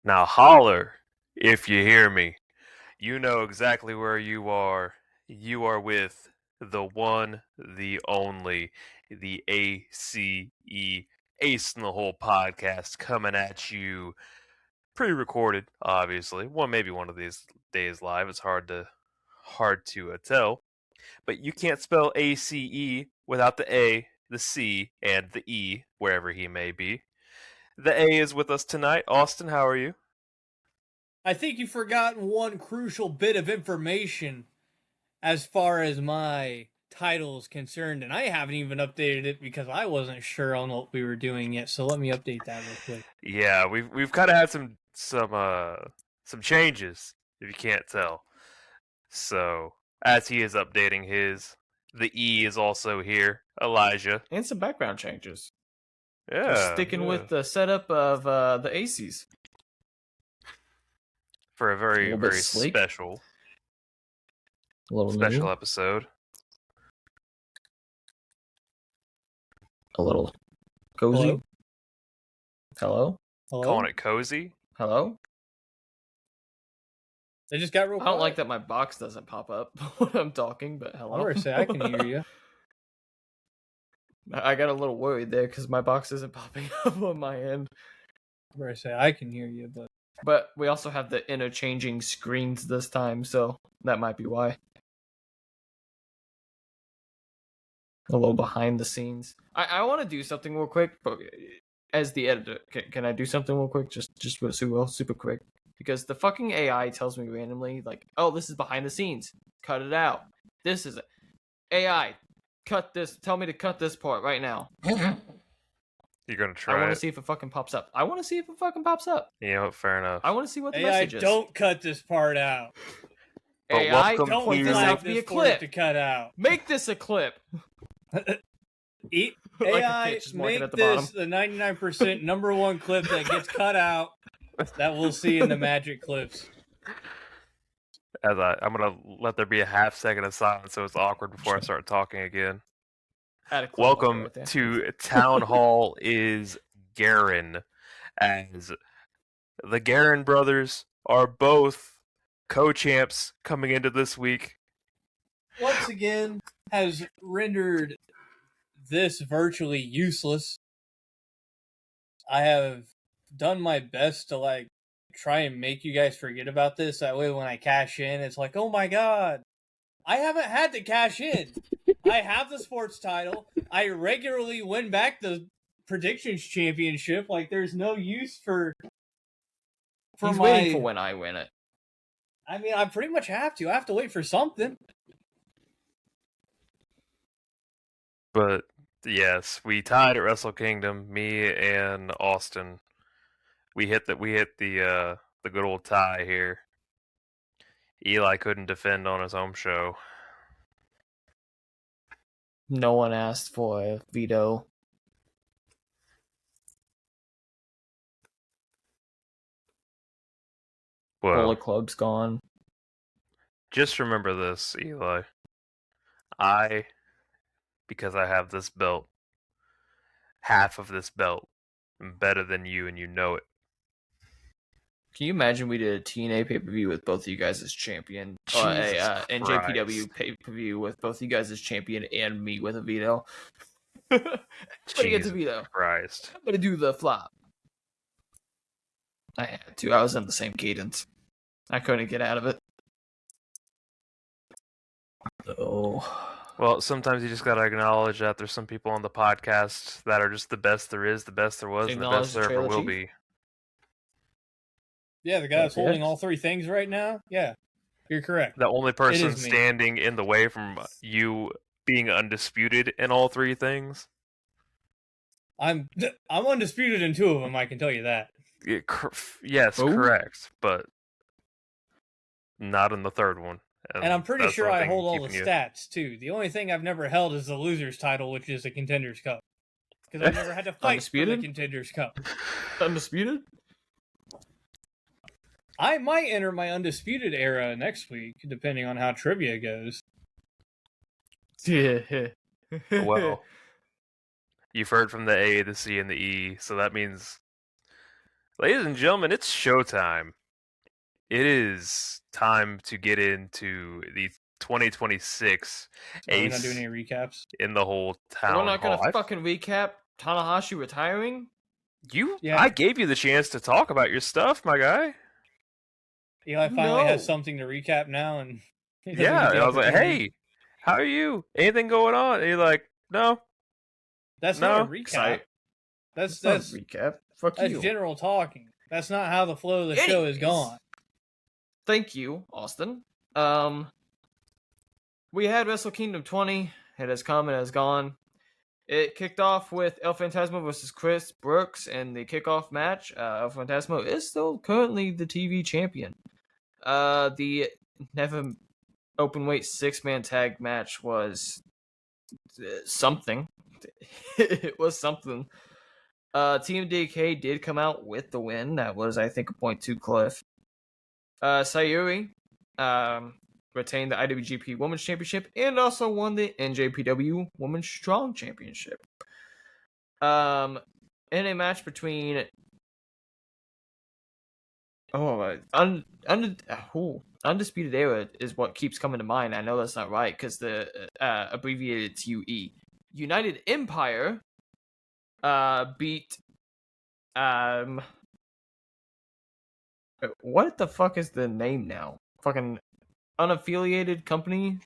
Now holler if you hear me. You know exactly where you are. You are with the one, the only, the ACE, Ace in the Hole podcast coming at you pre-recorded, obviously. Well, maybe one of these days live. It's hard to tell. But you can't spell ACE without the A, the C, and the E, wherever he may be. The A is with us tonight. Austin, how are you? I think you've forgotten one crucial bit of information as far as my title is concerned, and I haven't even updated it because I wasn't sure on what we were doing yet. So let me update that real quick. Yeah, we've kind of had some changes, if you can't tell. So as he is updating his, the E is also here. Elijah. And some background changes. Yeah. Just sticking with the setup of the ACs. For a very, little bit very sleek. special A little special new, episode. a little cozy. Hello? Hello? Calling it cozy. Hello? They just got real I don't quiet. like that my box doesn't pop up when I'm talking, but hello? I'm going to say I can hear you. I got a little worried there because my box isn't popping up on my end. I'm going to say I can hear you, But we also have the interchanging screens this time, so that might be why. A little behind the scenes. I want to do something real quick, but as the editor, can I do something real quick? Just super quick. Because the fucking AI tells me randomly, like, oh, this is behind the scenes. Cut it out. This is AI. Cut this. Tell me to cut this part right now. You're gonna try. I want to see if it fucking pops up. You know, fair enough. I want to see what the AI, message is. don't cut this part out. But AI, welcome Don't point to- this flag out to be a this for it clip. to cut out. Make this a clip. Like a AI, kid just marking make at the this the 99% number one clip that gets cut out that we'll see in the magic clips. I'm gonna let there be a half second of silence so it's awkward before I start talking again. Add a clip Welcome right there. to Townhall is Garen, as the Garen brothers are both co-champs coming into this week. Once again, has rendered this virtually useless. I have done my best to try and make you guys forget about this. That way when I cash in, it's like, oh my god, I haven't had to cash in. I have the sports title. I regularly win back the predictions championship. Like, there's no use for He's waiting for when I win it. I mean, I pretty much have to. I have to wait for something. But yes, we tied at Wrestle Kingdom. Me and Austin, we hit the good old tie here. Eli couldn't defend on his home show. No one asked for a veto. Well, Bullet Club's gone. just remember this, Eli. Because I have this belt, half of this belt, am better than you, and you know it. Can you imagine we did a TNA pay-per-view with both of you guys as champion? Jesus A Christ. NJPW pay-per-view with both of you guys as champion and me with a veto? Everybody gets a veto. Christ. I'm gonna do the flop. I had to. I was in the same cadence. I couldn't get out of it. Oh. Well, sometimes you just gotta acknowledge that there's some people on the podcast that are just the best there is, the best there was, and the Acknowledge best the there ever trailer will chief? be. Yeah, the guy that's Okay. holding all three things right now. Yeah, you're correct. The only person is me. standing in the way from you being undisputed in all three things. I'm undisputed in two of them. I can tell you that. Yes, Ooh. correct, but not in the third one. And I'm pretty that's sure the I thing hold all the keeping you- stats too. The only thing I've never held is the loser's title, which is a Contenders Cup, because I've never had to fight for the Undisputed? Contenders Cup. Undisputed? I might enter my undisputed era next week, depending on how trivia goes. Yeah. Well, you've heard from the A, the C, and the E, so that means Ladies and gentlemen, it's showtime. It is time to get into the 2026 Are we not doing Ace any recaps? in the whole town We're not hall. gonna fucking recap Tanahashi retiring. Yeah. I gave you the chance to talk about your stuff, my guy. Eli finally has something to recap now, and he doesn't Yeah, get the I was like, opportunity. hey, how are you? Anything going on? And you're like, no. That's No. not a recap. That's not a recap. Fuck that's you. general talking. That's not how the flow of the show is Anyways. gone. Thank you, Austin. We had Wrestle Kingdom 20. It has come and has gone. It kicked off with El Phantasmo versus Chris Brooks in the kickoff match. El Phantasmo is still currently the TV champion. The never openweight 6-man tag match was something. It was something. Team DK did come out with the win. That was, I think, a 0.2 cliff. Sayuri retained the IWGP Women's Championship and also won the NJPW Women's Strong Championship. In a match between Undisputed Era is what keeps coming to mind. I know that's not right because the abbreviated it's UE. United Empire beat what the fuck is the name now? Fucking unaffiliated company.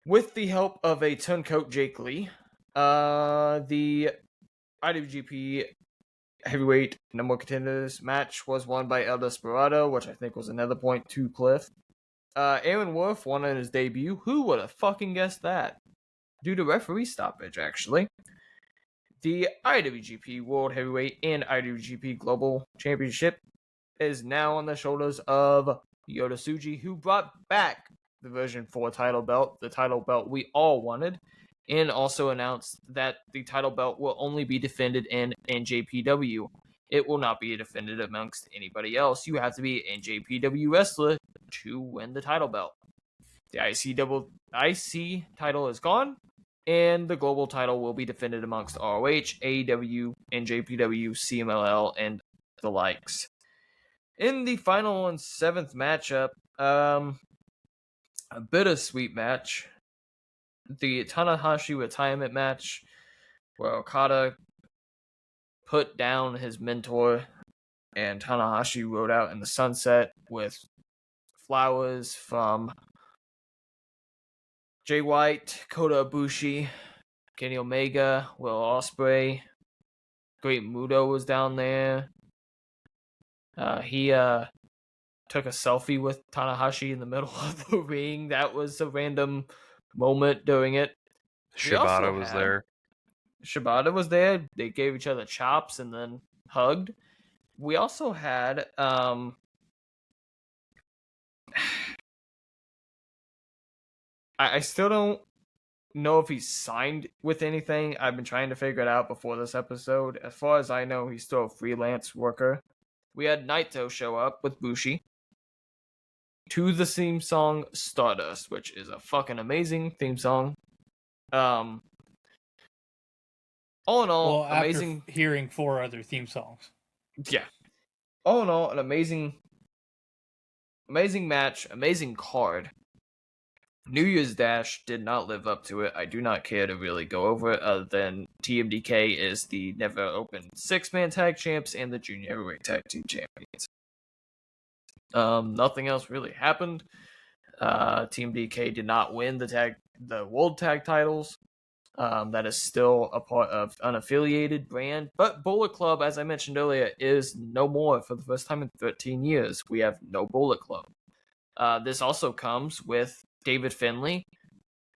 With the help of a turncoat Jake Lee, the IWGP Heavyweight Number One Contenders match was won by El Desperado, which I think was another 0.2 cliff. Aaron Wolf won on his debut. Who would have fucking guessed that? Due to referee stoppage, actually. The IWGP World Heavyweight and IWGP Global Championship is now on the shoulders of Yota Tsuji, who brought back the version 4 title belt, the title belt we all wanted, and also announced that the title belt will only be defended in NJPW. It will not be defended amongst anybody else. You have to be an NJPW wrestler to win the title belt. The IC title is gone, and the global title will be defended amongst ROH, AEW, NJPW, CMLL, and the likes. In the final and 7th matchup, a bittersweet match, the Tanahashi retirement match, where Okada put down his mentor and Tanahashi rode out in the sunset with flowers from Jay White, Kota Ibushi, Kenny Omega, Will Ospreay, Great Muto was down there. He took a selfie with Tanahashi in the middle of the ring. That was a random moment during it. Shibata was there. Shibata was there. They gave each other chops and then hugged. We also had I still don't know if he's signed with anything. I've been trying to figure it out before this episode. As far as I know, he's still a freelance worker. We had Naito show up with Bushi to the theme song Stardust, which is a fucking amazing theme song. All in all, amazing. After hearing 4 other theme songs. Yeah. All in all, an amazing match, amazing card. New Year's Dash did not live up to it. I do not care to really go over it, other than TMDK is the never open 6-man tag champs and the junior heavyweight tag team champions. Nothing else really happened. Team DK did not win the world tag titles. That is still a part of unaffiliated brand. But Bullet Club, as I mentioned earlier, is no more. For the first time in 13 years, we have no Bullet Club. This also comes with David Finlay,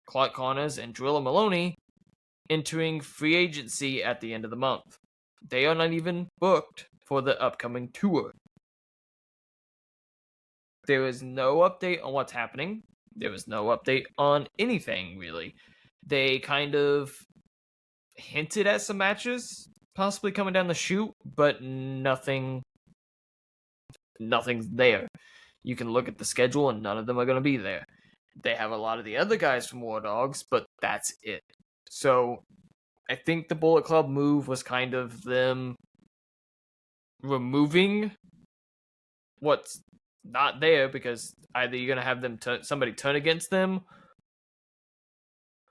Clark Connors, and Drilla Maloney entering free agency at the end of the month. They are not even booked for the upcoming tour. There is no update on what's happening. There is no update on anything, really. They kind of hinted at some matches possibly coming down the chute, but nothing's there. You can look at the schedule and none of them are going to be there. They have a lot of the other guys from War Dogs, but that's it. So, I think the Bullet Club move was kind of them removing what's not there, because either you're gonna have them somebody turn against them,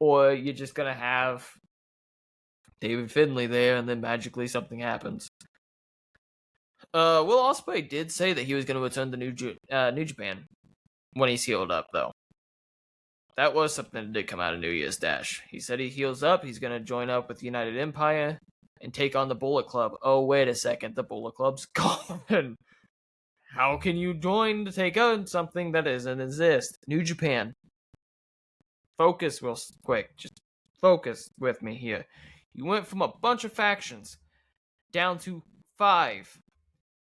or you're just gonna have David Finlay there, and then magically something happens. Will Ospreay did say that he was going to return to New Japan when he's healed up, though. That was something that did come out of New Year's Dash. He said he heals up, he's going to join up with United Empire and take on the Bullet Club. Oh, wait a second, the Bullet Club's gone. How can you join to take on something that doesn't exist? New Japan. Focus real quick. Just focus with me here. You went from a bunch of factions down to 5.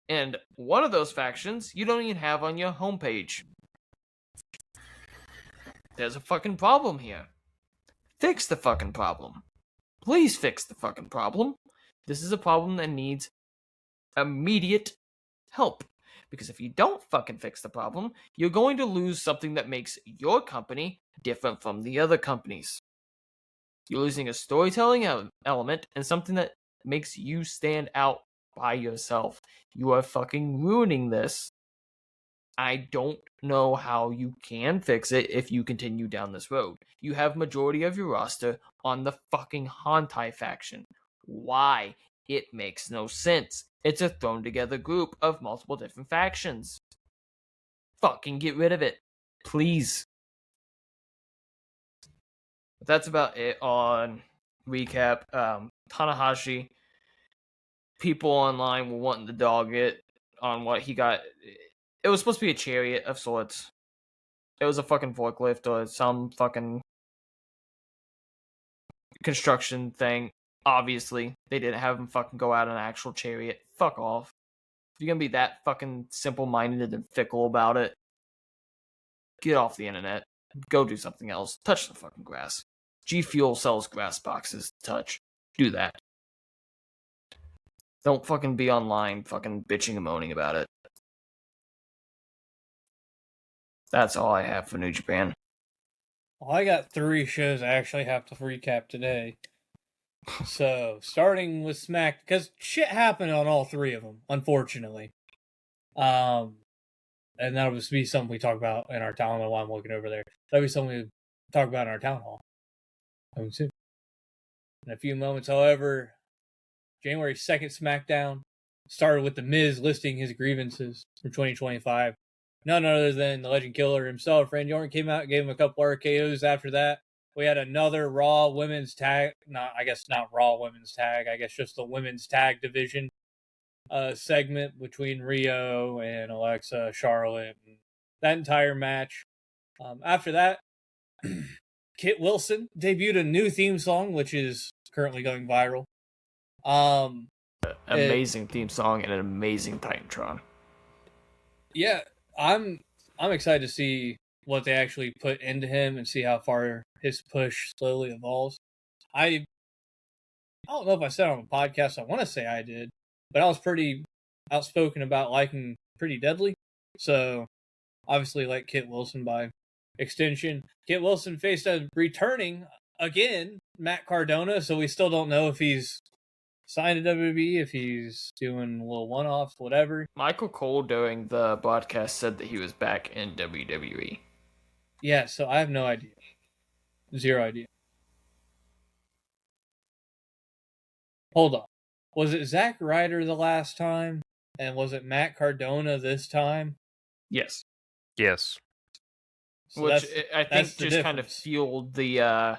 And one of those factions you don't even have on your homepage. There's a fucking problem here. Fix the fucking problem. Please fix the fucking problem. This is a problem that needs immediate help. Because if you don't fucking fix the problem, you're going to lose something that makes your company different from the other companies. You're losing a storytelling element and something that makes you stand out by yourself. You are fucking ruining this. I don't know how you can fix it if you continue down this road. You have majority of your roster on the fucking Hantai faction. Why? It makes no sense. It's a thrown together group of multiple different factions. Fucking get rid of it. Please. But that's about it on recap. Tanahashi. People online were wanting to dog it on what he got. It was supposed to be a chariot of sorts. It was a fucking forklift or some fucking construction thing. Obviously, they didn't have him fucking go out on an actual chariot. Fuck off. If you're gonna be that fucking simple-minded and fickle about it, get off the internet. Go do something else. Touch the fucking grass. G Fuel sells grass boxes to touch. Do that. Don't fucking be online fucking bitching and moaning about it. That's all I have for New Japan. Well, I got 3 shows I actually have to recap today. So, starting with Smack, because shit happened on all 3 of them, unfortunately. And that'll just be something we talk about in our town hall while I'm looking over there. That'll be something we talk about in our town hall. Coming soon. In a few moments, however, January 2nd SmackDown started with The Miz listing his grievances from 2025. None other than the Legend Killer himself. Randy Orton came out and gave him a couple RKOs after that. We had another Raw Women's Tag, not Raw Women's Tag, I guess just the Women's Tag Division segment between Rio and Alexa, Charlotte, and that entire match. After that, Kit Wilson debuted a new theme song, which is currently going viral. Amazing theme song and an amazing Titantron. Yeah, I'm excited to see what they actually put into him and see how far his push slowly evolves. I don't know if I said on the podcast, I want to say I did, but I was pretty outspoken about liking Pretty Deadly. So, obviously like Kit Wilson by extension. Kit Wilson faced a returning, again, Matt Cardona, so we still don't know if he's signed to WWE, if he's doing little one-offs, whatever. Michael Cole during the broadcast said that he was back in WWE. Yeah, so I have no idea. Zero idea. Hold on. Was it Zack Ryder the last time? And was it Matt Cardona this time? Yes. Yes. So which I think just kind of fueled the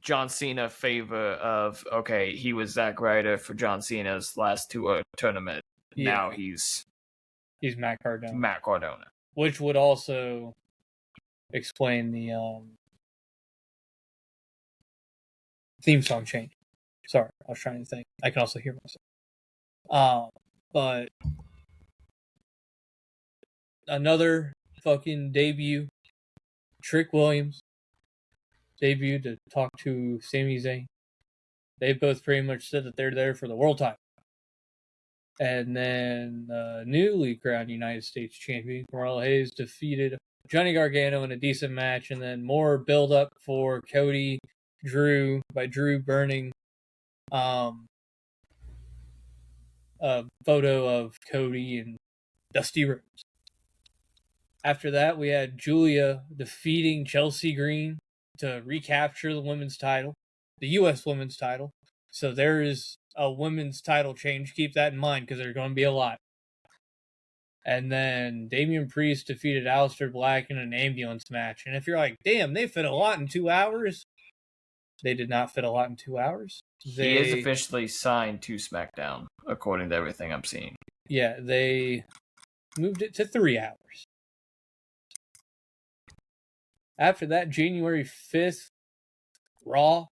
John Cena favor of, okay, he was Zack Ryder for John Cena's last tour tournament. Yeah. Now he's Matt Cardona. Matt Cardona. Which would also explain the theme song change. Sorry, I was trying to think. I can also hear myself. But another fucking debut. Trick Williams debuted to talk to Sami Zayn. They both pretty much said that they're there for the world title. And then newly crowned United States champion Carmelo Hayes defeated Johnny Gargano in a decent match, and then more build up for Cody Drew burning a photo of Cody and Dusty Rhodes. After that, we had Julia defeating Chelsea Green to recapture the women's title, the U.S. women's title. So there is a women's title change. Keep that in mind because there's going to be a lot. And then Damian Priest defeated Aleister Black in an ambulance match. And if you're like, damn, they fit a lot in 2 hours. They did not fit a lot in 2 hours. He is officially signed to SmackDown, according to everything I'm seeing. Yeah, they moved it to 3 hours. After that, January 5th, Raw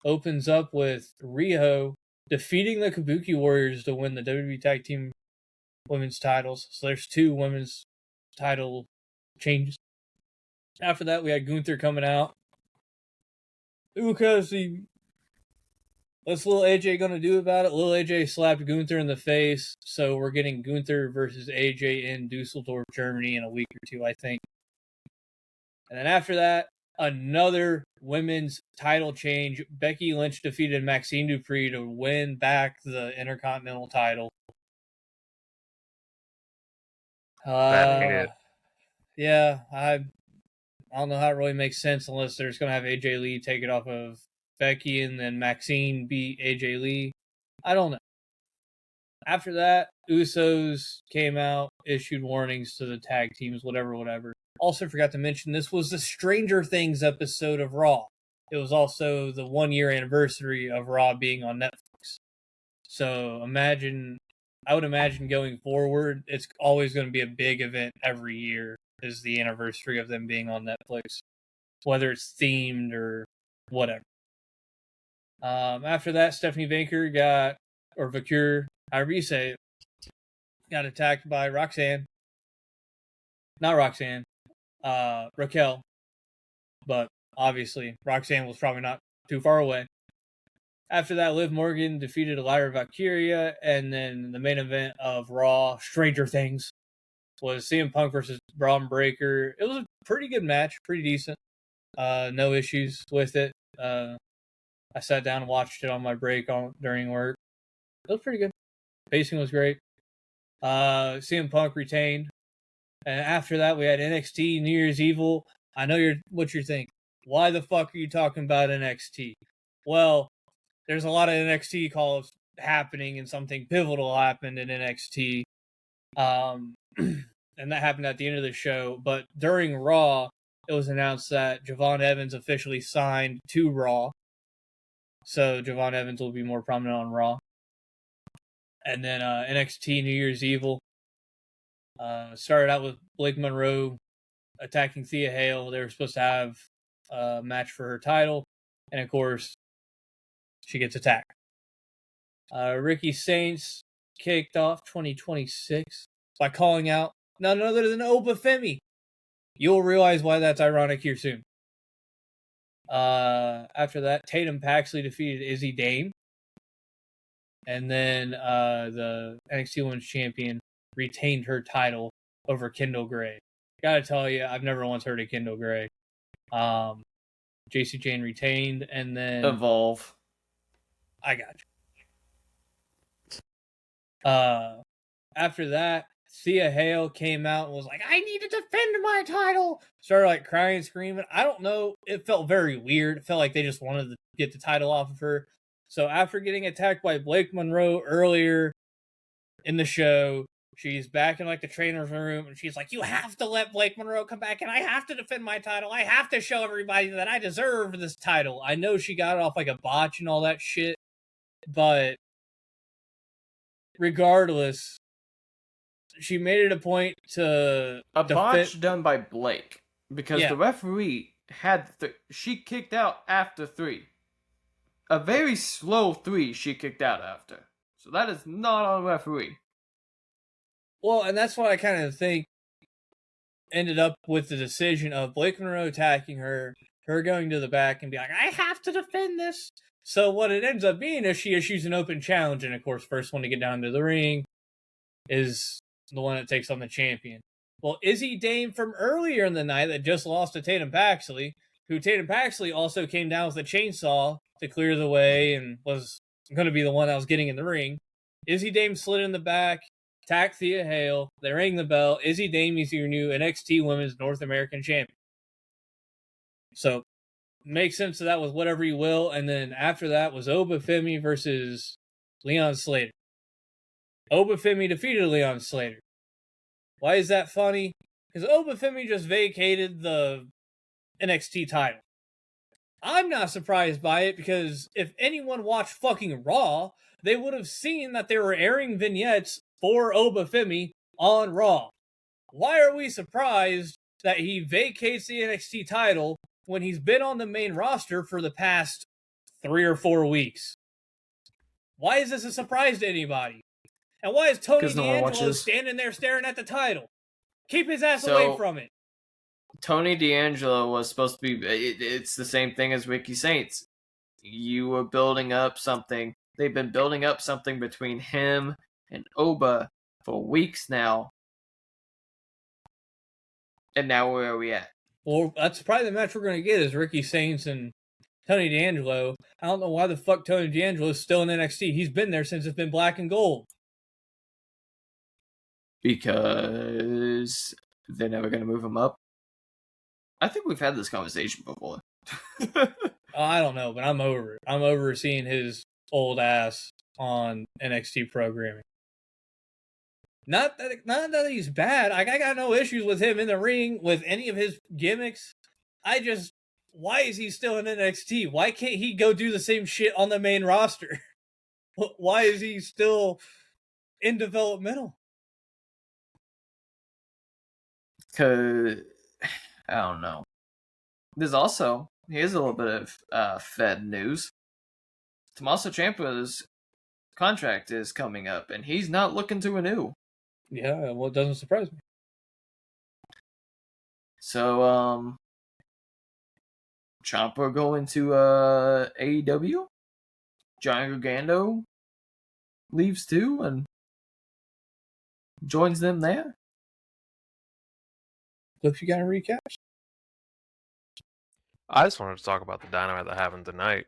opens up with Riho defeating the Kabuki Warriors to win the WWE Tag Team Women's titles. So there's 2 women's title changes. After that, we had Gunther coming out. Because what's Lil AJ going to do about it? Lil AJ slapped Gunther in the face. So we're getting Gunther versus AJ in Dusseldorf, Germany in a week or 2, I think. And then after that, another women's title change. Becky Lynch defeated Maxine Dupree to win back the Intercontinental title. That ain't it. Yeah, I don't know how it really makes sense unless they're just going to have AJ Lee take it off of Becky and then Maxine beat AJ Lee. I don't know. After that, Usos came out, issued warnings to the tag teams, whatever. Also forgot to mention, this was the Stranger Things episode of Raw. It was also the 1-year anniversary of Raw being on Netflix. So I would imagine going forward, it's always going to be a big event every year is the anniversary of them being on Netflix, whether it's themed or whatever. After that, Stephanie Vaker Vakur, however you say it, got attacked by Roxanne. Not Roxanne. Raquel, but obviously Roxanne was probably not too far away. After that, Liv Morgan defeated Lyra Valkyria, and then the main event of Raw, Stranger Things, was CM Punk versus Braun Breaker. It was a pretty good match, pretty decent. No issues with it. I sat down and watched it on my break during work. It was pretty good. Pacing was great. CM Punk retained. And after that, we had NXT New Year's Evil. I know what you're thinking. Why the fuck are you talking about NXT? Well, there's a lot of NXT calls happening, and something pivotal happened in NXT. And that happened at the end of the show. But during Raw, it was announced that Javon Evans officially signed to Raw. So Javon Evans will be more prominent on Raw. And then NXT New Year's Evil. Started out with Blake Monroe attacking Thea Hale. They were supposed to have a match for her title. And of course, she gets attacked. Ricky Saints kicked off 2026 by calling out none other than Obafemi. You'll realize why that's ironic here soon. After that, Tatum Paxley defeated Izzy Dane. And then the NXT Women's Champion retained her title over Kendall Gray. Gotta tell you, I've never once heard of Kendall Gray. JC Jane retained, and then Evolve. I got you. After that, Thea Hale came out and was like, I need to defend my title. Started like crying and screaming. I don't know. It felt very weird. It felt like they just wanted to get the title off of her. So after getting attacked by Blake Monroe earlier in the show, she's back in like the trainer's room, and she's like, you have to let Blake Monroe come back, and I have to defend my title. I have to show everybody that I deserve this title. I know she got it off like a botch and all that shit, but regardless, she made it a point to botch done by Blake, because the referee had she kicked out after 3. A very slow 3 she kicked out after. So that is not on referee. Well, and that's what I kind of think ended up with the decision of Blake Monroe attacking her going to the back and be like, I have to defend this. So what it ends up being is she issues an open challenge, and of course, first one to get down to the ring is the one that takes on the champion. Well, Izzy Dane from earlier in the night that just lost to Tatum Paxley who Tatum Paxley also came down with a chainsaw to clear the way and was going to be the one that was getting in the ring. Izzy Dame slid in the back, attacked Thea Hale. They rang the bell. Izzy Dame is your new NXT Women's North American Champion. So, make sense of that with whatever you will. And then after that was Obafemi versus Leon Slater. Obafemi defeated Leon Slater. Why is that funny? Because Obafemi just vacated the NXT title. I'm not surprised by it because if anyone watched fucking Raw, they would have seen that they were airing vignettes for Obafemi on Raw. Why are we surprised that he vacates the NXT title when he's been on the main roster for the past 3 or 4 weeks? Why is this a surprise to anybody? And why is Tony D'Angelo standing there staring at the title? Keep his ass away from it. Tony D'Angelo was supposed to be... It's the same thing as Ricky Saints. You were building up something. They've been building up something between him and Oba for weeks now. And now where are we at? Well, that's probably the match we're going to get is Ricky Saints and Tony D'Angelo. I don't know why the fuck Tony D'Angelo is still in NXT. He's been there since it's been black and gold. Because they're never going to move him up. I think we've had this conversation before. I don't know, but I'm over it. I'm over seeing his old ass on NXT programming. Not that he's bad. I got no issues with him in the ring with any of his gimmicks. Why is he still in NXT? Why can't he go do the same shit on the main roster? Why is he still in developmental? Because, I don't know. Here's a little bit of Fed news. Tommaso Ciampa's contract is coming up, and he's not looking to renew. Yeah, well, it doesn't surprise me. So, Ciampa going to AEW? Johnny Gargano leaves too and joins them there? If you got a recap? I just wanted to talk about the dynamite that happened tonight.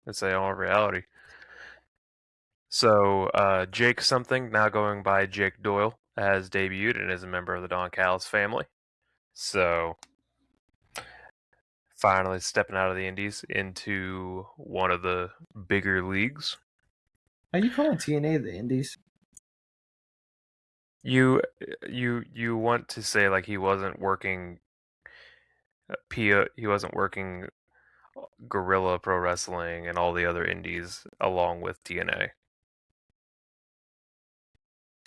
It's all reality. So, Jake something, now going by Jake Doyle, has debuted and is a member of the Don Callis family. So, finally stepping out of the indies into one of the bigger leagues. Are you calling TNA the indies? You want to say like he wasn't working he wasn't working Guerrilla Pro Wrestling and all the other indies along with TNA.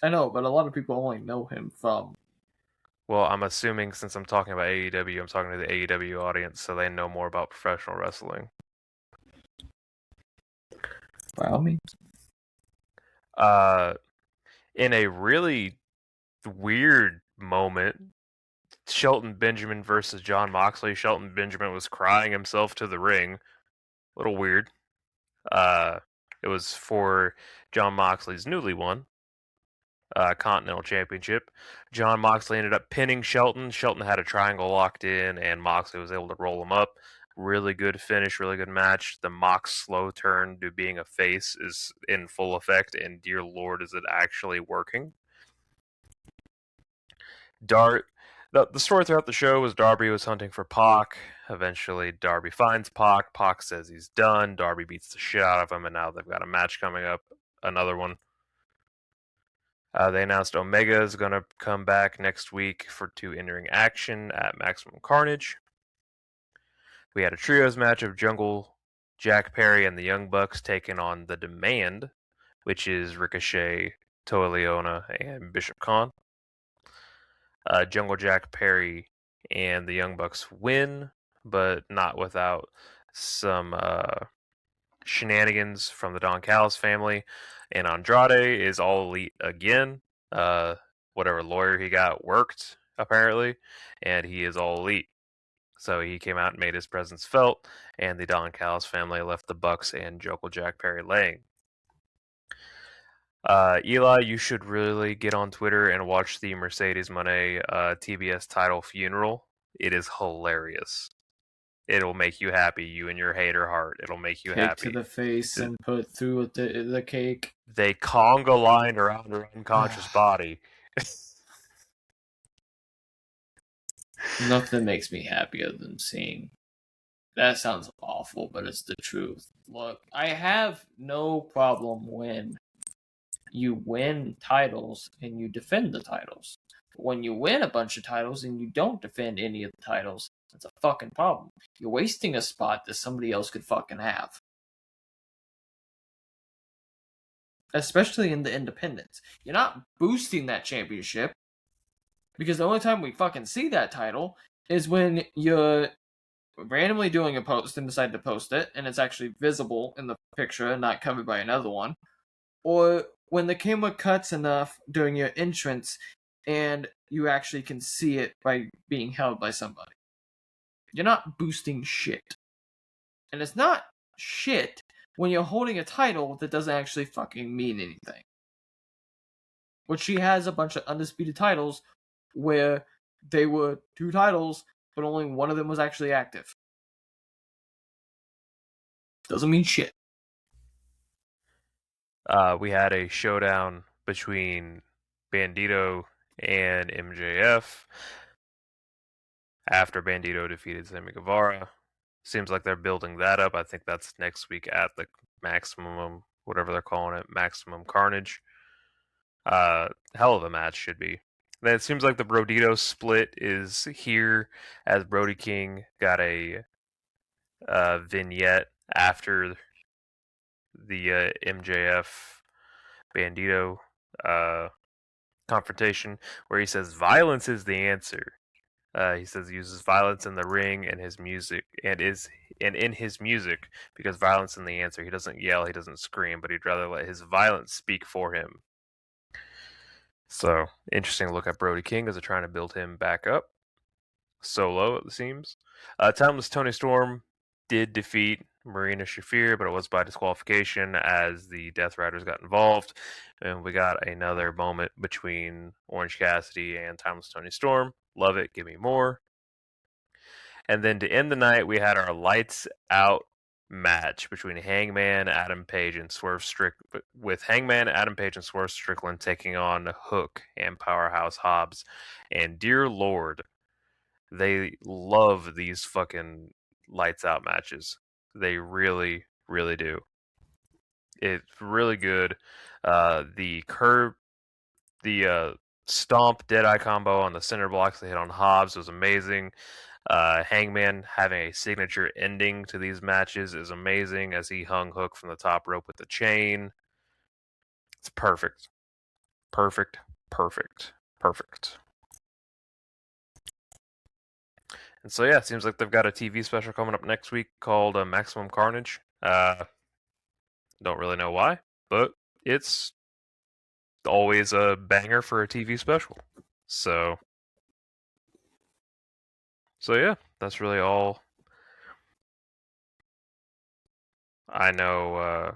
I know, but a lot of people only know him from... Well, I'm assuming since I'm talking about AEW, I'm talking to the AEW audience, so they know more about professional wrestling. By all means. In a really weird moment, Shelton Benjamin versus John Moxley. Shelton Benjamin was crying himself to the ring. A little weird. It was for John Moxley's newly won Continental Championship. John Moxley ended up pinning Shelton. Shelton had a triangle locked in, and Moxley was able to roll him up. Really good finish, really good match. The Mox slow turn to being a face is in full effect, and dear Lord, is it actually working. The story throughout the show was Darby was hunting for Pac. Eventually, Darby finds Pac. Pac says he's done. Darby beats the shit out of him, and now they've got a match coming up. Another one. They announced Omega is going to come back next week to in-ring action at Maximum Carnage. We had a trios match of Jungle, Jack Perry, and the Young Bucks taking on The Demand, which is Ricochet, Toa Leona, and Bishop Khan. Jungle Jack Perry and the Young Bucks win, but not without some shenanigans from the Don Callis family. And Andrade is all elite again. Whatever lawyer he got worked, apparently, and he is all elite. So he came out and made his presence felt, and the Don Callis family left the Bucks and Jungle Jack Perry laying. Eli, you should really get on Twitter and watch the Mercedes Moné TBS title funeral. It is hilarious. It'll make you happy. You and your hater heart. It'll make you Cake happy. to the face and put through the cake. They conga line around her unconscious body. Nothing makes me happier than seeing. That sounds awful, but it's the truth. Look, I have no problem when you win titles and you defend the titles. But when you win a bunch of titles and you don't defend any of the titles, that's a fucking problem. You're wasting a spot that somebody else could fucking have. Especially in the independents. You're not boosting that championship, because the only time we fucking see that title is when you're randomly doing a post and decide to post it, and it's actually visible in the picture and not covered by another one. Or when the camera cuts enough during your entrance and you actually can see it by being held by somebody. You're not boosting shit. And it's not shit when you're holding a title that doesn't actually fucking mean anything. Which she has a bunch of undisputed titles where they were 2 titles, but only one of them was actually active. Doesn't mean shit. We had a showdown between Bandito and MJF after Bandito defeated Sammy Guevara. Seems like they're building that up. I think that's next week at the Maximum, whatever they're calling it, Maximum Carnage. Hell of a match should be. Then it seems like the Brodito split is here, as Brody King got a vignette after the MJF Bandito confrontation, where he says violence is the answer. He says he uses violence in the ring and his music, and in his music, because violence is the answer. He doesn't yell, he doesn't scream, but he'd rather let his violence speak for him. So, interesting look at Brody King as they're trying to build him back up. Solo, it seems. Timeless Tony Storm did defeat Marina Shafir, but it was by disqualification as the Death Riders got involved. And we got another moment between Orange Cassidy and Timeless Tony Storm. Love it. Give me more. And then to end the night, we had our lights out match between Hangman, Adam Page, and Swerve Strickland, with Hangman, Adam Page, and Swerve Strickland taking on Hook and Powerhouse Hobbs. And dear Lord, they love these fucking lights out matches. They really, really do. It's really good. The stomp Deadeye combo on the center blocks they hit on Hobbs was amazing. Hangman having a signature ending to these matches is amazing, as he hung Hook from the top rope with the chain. It's perfect. Perfect. Perfect. Perfect. And so yeah, it seems like they've got a TV special coming up next week called Maximum Carnage. Don't really know why, but it's always a banger for a TV special. So yeah, that's really all I know.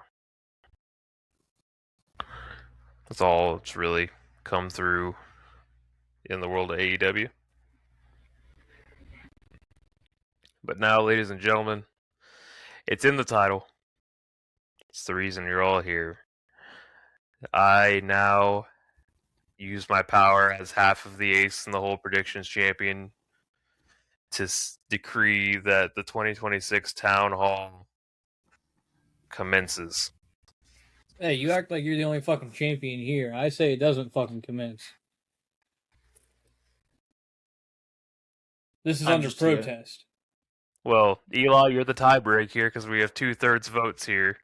That's all that's really come through in the world of AEW. But now, ladies and gentlemen, it's in the title. It's the reason you're all here. I now use my power as half of the ace in the whole predictions champion to decree that the 2026 Town Hall commences. Hey, you act like you're the only fucking champion here. I say it doesn't fucking commence. This is under protest. Well, Eli, you're the tiebreak here because we have 2/3 votes here.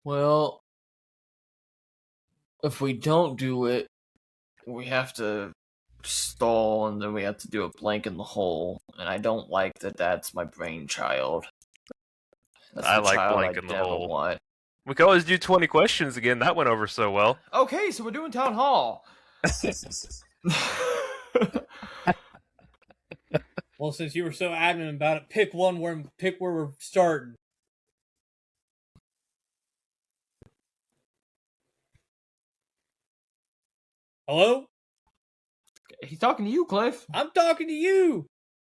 Well, if we don't do it, we have to stall, and then we have to do a blank in the hole. And I don't like that. That's my brainchild. I like blank in the hole. We can always do 20 questions again. That went over so well. Okay, so we're doing Town Hall. Well, since you were so adamant about it, pick where we're starting. Hello? He's talking to you, Cliff. I'm talking to you.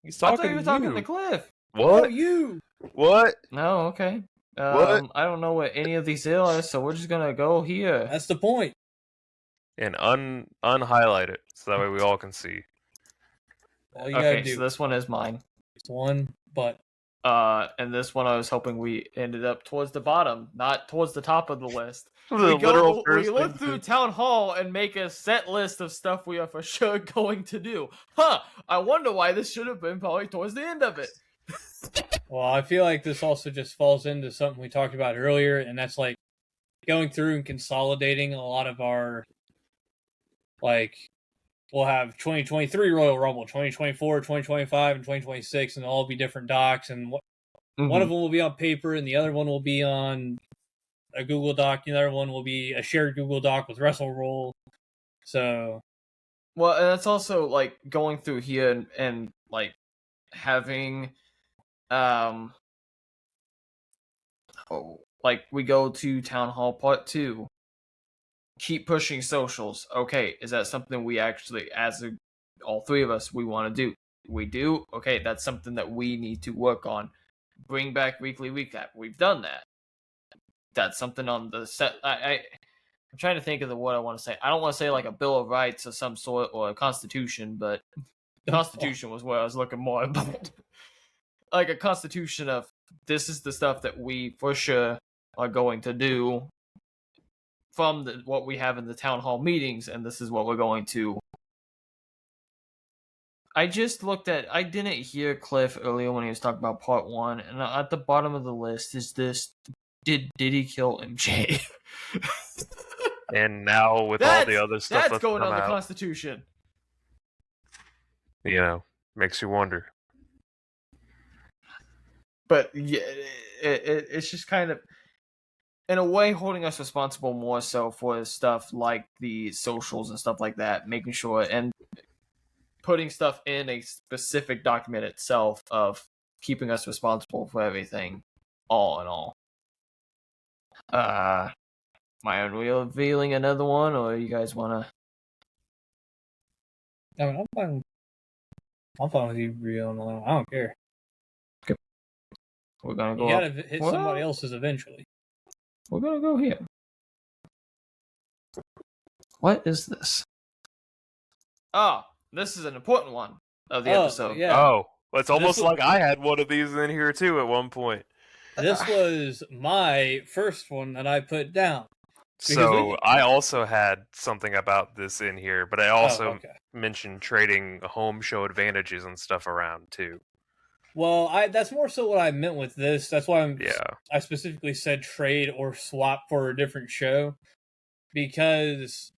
He's talking I thought you were talking to Cliff. Oh, What? you! What? No, okay. What? I don't know what any of these are, so we're just gonna go here. That's the point. And unhighlight it so that way we all can see. All you gotta Okay, do. so this one is mine. It's one but And this one I was hoping we ended up towards the bottom, not towards the top of the list. The We literal we first look thing through to- Town Hall and make a set list of stuff we are for sure going to do. Huh, I wonder why this should have been probably towards the end of it. well, I feel like this also just falls into something we talked about earlier, and that's like going through and consolidating a lot of our like we'll have 2023 Royal Rumble, 2024, 2025, and 2026, and they'll all be different docs, and one of them will be on paper, and the other one will be on a Google Doc. The other one will be a shared Google Doc with WrestleRoll. So, Well, and that's also like going through here and like having like we go to Town Hall Part 2. Keep pushing socials. Okay, is that something we actually, all three of us, we want to do? We do? Okay, that's something that we need to work on. Bring back weekly recap. We've done that. That's something on the set. I'm trying to think of the word I want to say. I don't want to say like a Bill of Rights of some sort or a Constitution, but Constitution was what I was looking more about. Like a Constitution of this is the stuff that we for sure are going to do from what we have in the town hall meetings, and this is what we're going to. I just looked at. I didn't hear Cliff earlier when he was talking about part 1, and at the bottom of the list is this: Did he kill MJ? And now with all the other stuff that's going on the out, Constitution. makes you wonder. But yeah, it's just kind of, in a way, holding us responsible more so for stuff like the socials and stuff like that, making sure and putting stuff in a specific document itself of keeping us responsible for everything, all in all. Am I revealing another one, or you guys want I mean, I'm fine with you real. I don't care. to? We're gonna go. You gotta hit somebody else's eventually. We're gonna go here. What is this? Oh, this is an important one of the episode. Yeah. Oh, it's almost like I had one of these in here too at one point. This was my first one that I put down. So I also had something about this in here, but I also mentioned trading home show advantages and stuff around too. Well, that's more so what I meant with this. That's why I specifically said trade or swap for a different show, because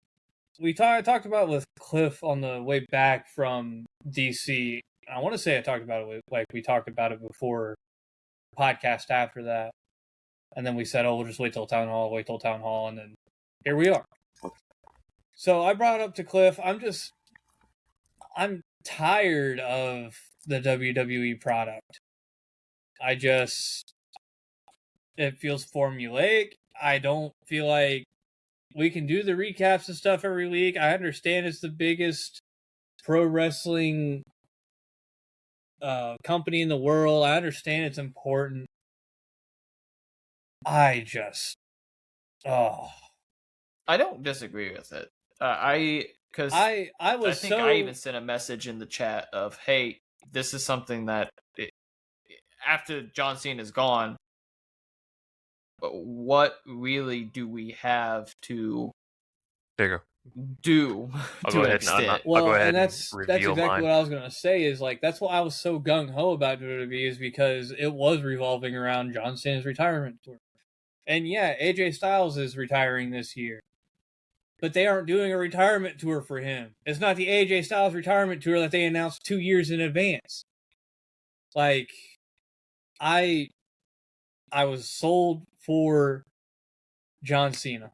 I talked about it with Cliff on the way back from DC. I want to say I talked about it we talked about it before the podcast after that, and then we said, "Oh, we'll just wait till Townhall," and then here we are. So I brought it up to Cliff. I'm tired of the WWE product. It feels formulaic. I don't feel like we can do the recaps and stuff every week. I understand it's the biggest pro wrestling company in the world. I understand it's important. I don't disagree with it. I think I even sent a message in the chat of, hey, this is something that after John Cena is gone, what really do we have to do to an extent? Well, and that's exactly what I was going to say is like, that's why I was so gung-ho about WWE is because it was revolving around John Cena's retirement tour. And yeah, AJ Styles is retiring this year. But they aren't doing a retirement tour for him. It's not the AJ Styles retirement tour that they announced 2 years in advance. Like, I was sold for John Cena.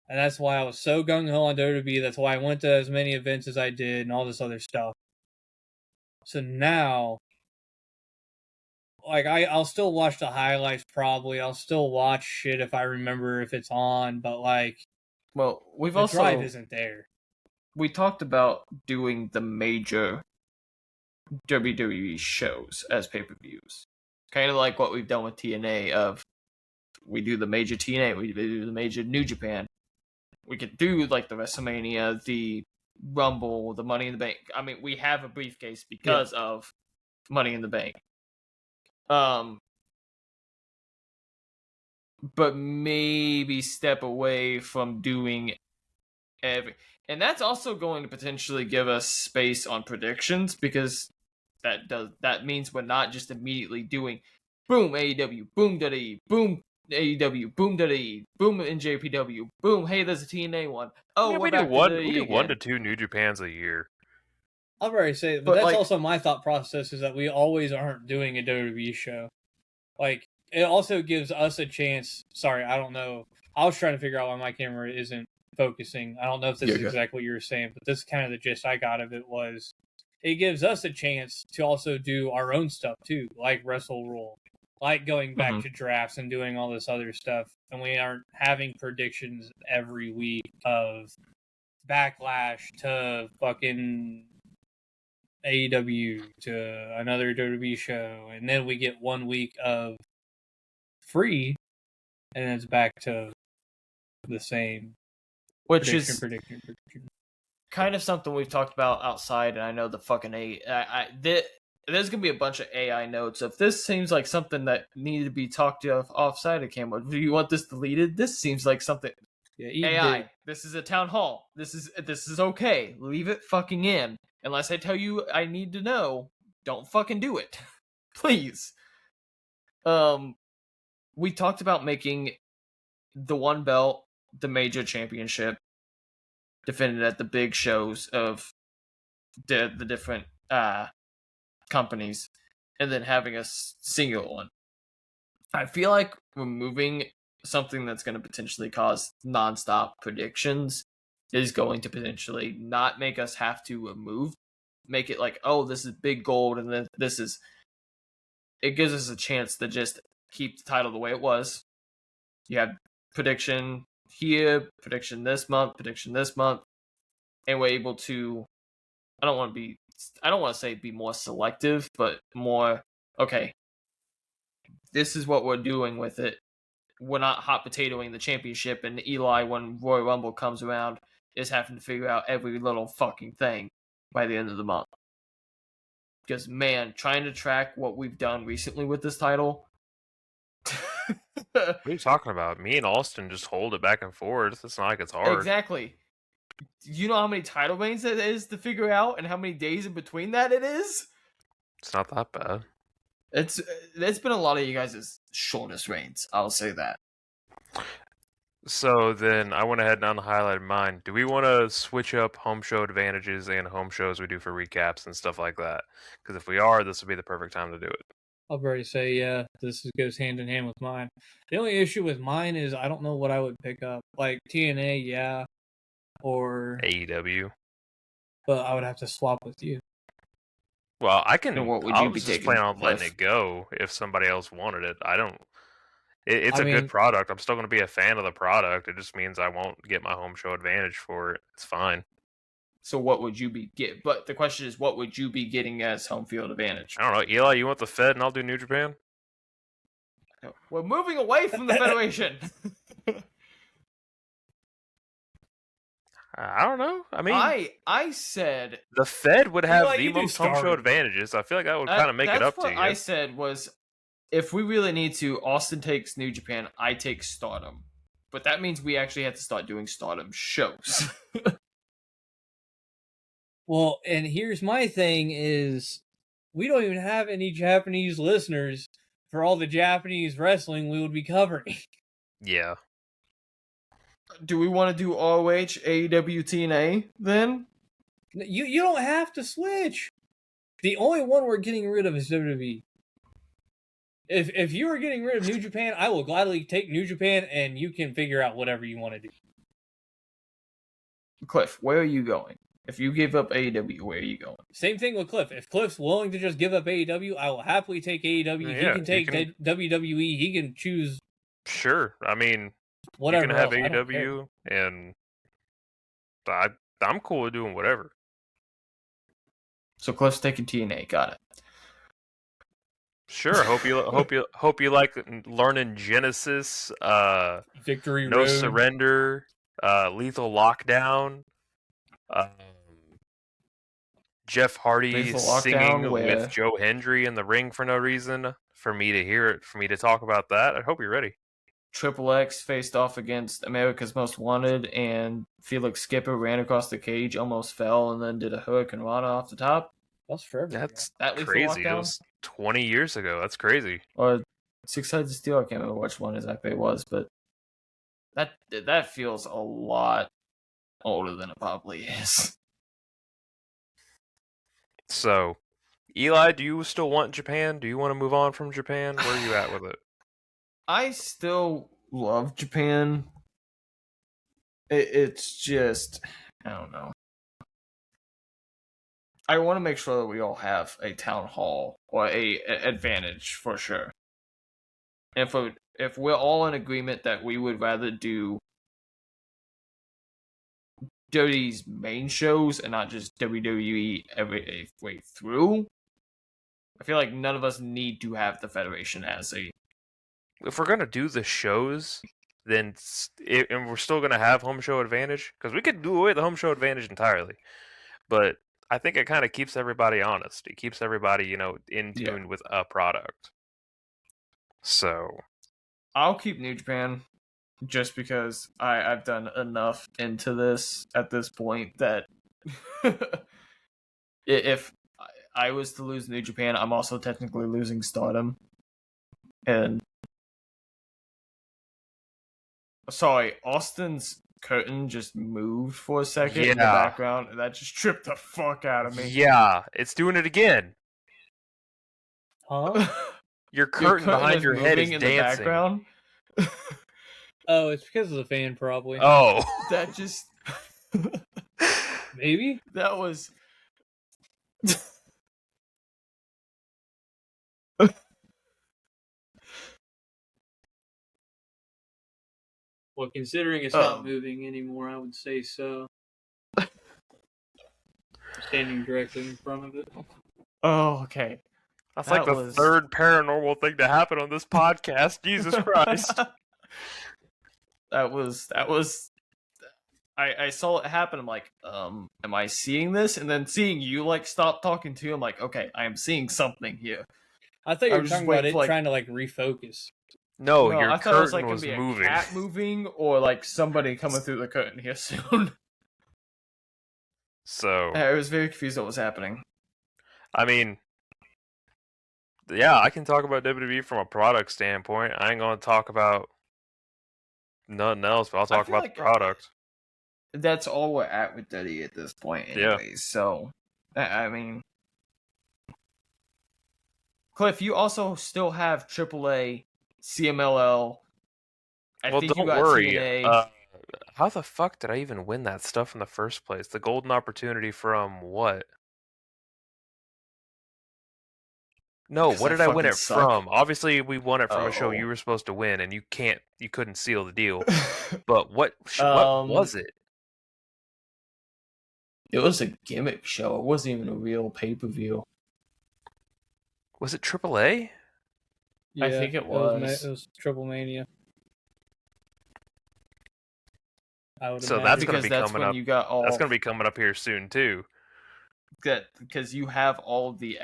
And that's why I was so gung-ho on WWE. That's why I went to as many events as I did and all this other stuff. So now, like, I'll still watch the highlights probably. I'll still watch shit if I remember if it's on. But, like, well, the drive isn't there. We talked about doing the major WWE shows as pay-per-views. Kind of like what we've done with TNA of we do the major TNA, we do the major New Japan. We could do like the WrestleMania, the Rumble, the Money in the Bank. I mean, we have a briefcase because of Money in the Bank. But maybe step away from doing and that's also going to potentially give us space on predictions, because that means we're not just immediately doing boom AEW, boom WWE, boom AEW, boom WWE, boom NJPW, boom. Hey, there's a TNA one. Oh, yeah, we're back to WWE we do again. 1 to 2 New Japans a year. I'll already say, but that's also my thought process, is that we always aren't doing a WWE show. Like, it also gives us a chance. Sorry, I don't know. I was trying to figure out why my camera isn't focusing. I don't know if this is exactly what you were saying, but this is kind of the gist I got of it. Was it gives us a chance to also do our own stuff too, like Wrestle Rule, like going back to drafts and doing all this other stuff, and we aren't having predictions every week of Backlash to fucking AEW to another WWE show, and then we get 1 week of free, and it's back to the same. Which is kind of something we've talked about outside, and I know the fucking there's gonna be a bunch of AI notes. If this seems like something that needed to be talked to offside of camera, do you want this deleted? This seems like something. AI. This is a town hall. This is okay. Leave it fucking in. Unless I tell you I need to know, don't fucking do it. Please. We talked about making the one belt the major championship, defended at the big shows of the different companies, and then having a single one. I feel like removing something that's going to potentially cause nonstop predictions is going to potentially not make us have to make it like, oh, this is big gold, and then this is. It gives us a chance to just keep the title the way it was. You have prediction here, prediction this month, and we're able to. I don't want to say be more selective, but more okay. This is what we're doing with it. We're not hot potatoing the championship, and Eli, when Royal Rumble comes around, is having to figure out every little fucking thing by the end of the month. Because, man, trying to track what we've done recently with this title. What are you talking about? Me and Austin just hold it back and forth. It's not like it's hard. Exactly. You know how many title reigns it is to figure out, and how many days in between that it is? It's not that bad. It's been a lot of you guys' shortest reigns. I'll say that. So then I went ahead and unhighlighted mine. Do we want to switch up home show advantages and home shows we do for recaps and stuff like that? Because if we are, this would be the perfect time to do it. I'll already say, yeah, this goes hand in hand with mine. The only issue with mine is I don't know what I would pick up. Like TNA, yeah, or AEW. But I would have to swap with you. Well, I can. And what would I you was be just taking, planning on letting Cliff? it go if somebody else wanted it. I don't. It's a good product. I'm still going to be a fan of the product. It just means I won't get my home show advantage for it. It's fine. So what would you be get? But the question is, what would you be getting as home field advantage? I don't know. Eli, you want the Fed and I'll do New Japan? We're moving away from the Federation. I don't know. I mean, I said the Fed would have Eli, the you do most home show Stardom. advantages. I feel like that would kind of make it up to That's you. what I said was, if we really need to, Austin takes New Japan, I take Stardom. But that means we actually have to start doing Stardom shows. Well, and here's my thing is, we don't even have any Japanese listeners for all the Japanese wrestling we would be covering. Yeah. Do we want to do ROH, AEW, TNA then? You don't have to switch. The only one we're getting rid of is WWE. If you are getting rid of New Japan, I will gladly take New Japan, and you can figure out whatever you want to do. Cliff, where are you going? If you give up AEW, where are you going? Same thing with Cliff. If Cliff's willing to just give up AEW, I will happily take AEW. Yeah, he can take WWE. He can choose. Sure. I mean, whatever. You can have else. AEW, and I'm cool with doing whatever. So Cliff's taking TNA. Got it. Sure. Hope you like learning Genesis. Victory No Road. Surrender. Lethal Lockdown. Jeff Hardy Lethal singing Lockdown, where with Joe Hendry in the ring for no reason. For me to hear it, for me to talk about that. I hope you're ready. Triple X faced off against America's Most Wanted, and Felix Skipper ran across the cage, almost fell, and then did a Hurricane Rana off the top. That's forever. That's That Lethal crazy. It Lockdown? was 20 years ago. That's crazy. Or Six Sides of Steel. I can't remember which one exactly it was, but that feels a lot older than it probably is. So, Eli, do you still want Japan? Do you want to move on from Japan? Where are you at with it? I still love Japan. It's just, I don't know. I want to make sure that we all have a town hall or a advantage for sure. If we're all in agreement that we would rather do WWE's main shows and not just WWE every way through, I feel like none of us need to have the Federation as a. If we're gonna do the shows, then and we're still gonna have home show advantage, because we could do away with the home show advantage entirely. But I think it kind of keeps everybody honest. It keeps everybody, in tune with a product. So I'll keep New Japan just because I've done enough into this at this point that if I was to lose New Japan, I'm also technically losing Stardom. And sorry, Austin's curtain just moved for a second in the background, and that just tripped the fuck out of me. Yeah, it's doing it again. Huh? Your curtain behind your head is in dancing. The background. Oh, it's because of the fan, probably. Oh. That just... Maybe? That was... Well, considering it's not moving anymore, I would say so. Standing directly in front of it. Oh, okay. That's like the third paranormal thing to happen on this podcast. Jesus Christ. That was... I saw it happen. I'm like, am I seeing this? And then seeing you stop talking to, I'm like, okay, I am seeing something here. I thought you were talking about it trying to refocus. No, your I thought curtain it was gonna was be moving. A cat moving, or somebody coming through the curtain here soon. So I was very confused what was happening. I mean, yeah, I can talk about WWE from a product standpoint. I ain't gonna talk about nothing else, but I'll talk about the product. That's all we're at with WWE at this point, anyways. Yeah. So, I mean, Cliff, you also still have AAA, CMLL. Well, don't worry. How the fuck did I even win that stuff in the first place? The golden opportunity from what? No, what did I win it from? Obviously, we won it from a show you were supposed to win, and you couldn't seal the deal. But what was it? It was a gimmick show. It wasn't even a real pay-per-view. Was it AAA? Yeah, I think it was. It was Triple Mania. So that's going to be coming up. That's going to be coming up here soon too. Good, because you have all the.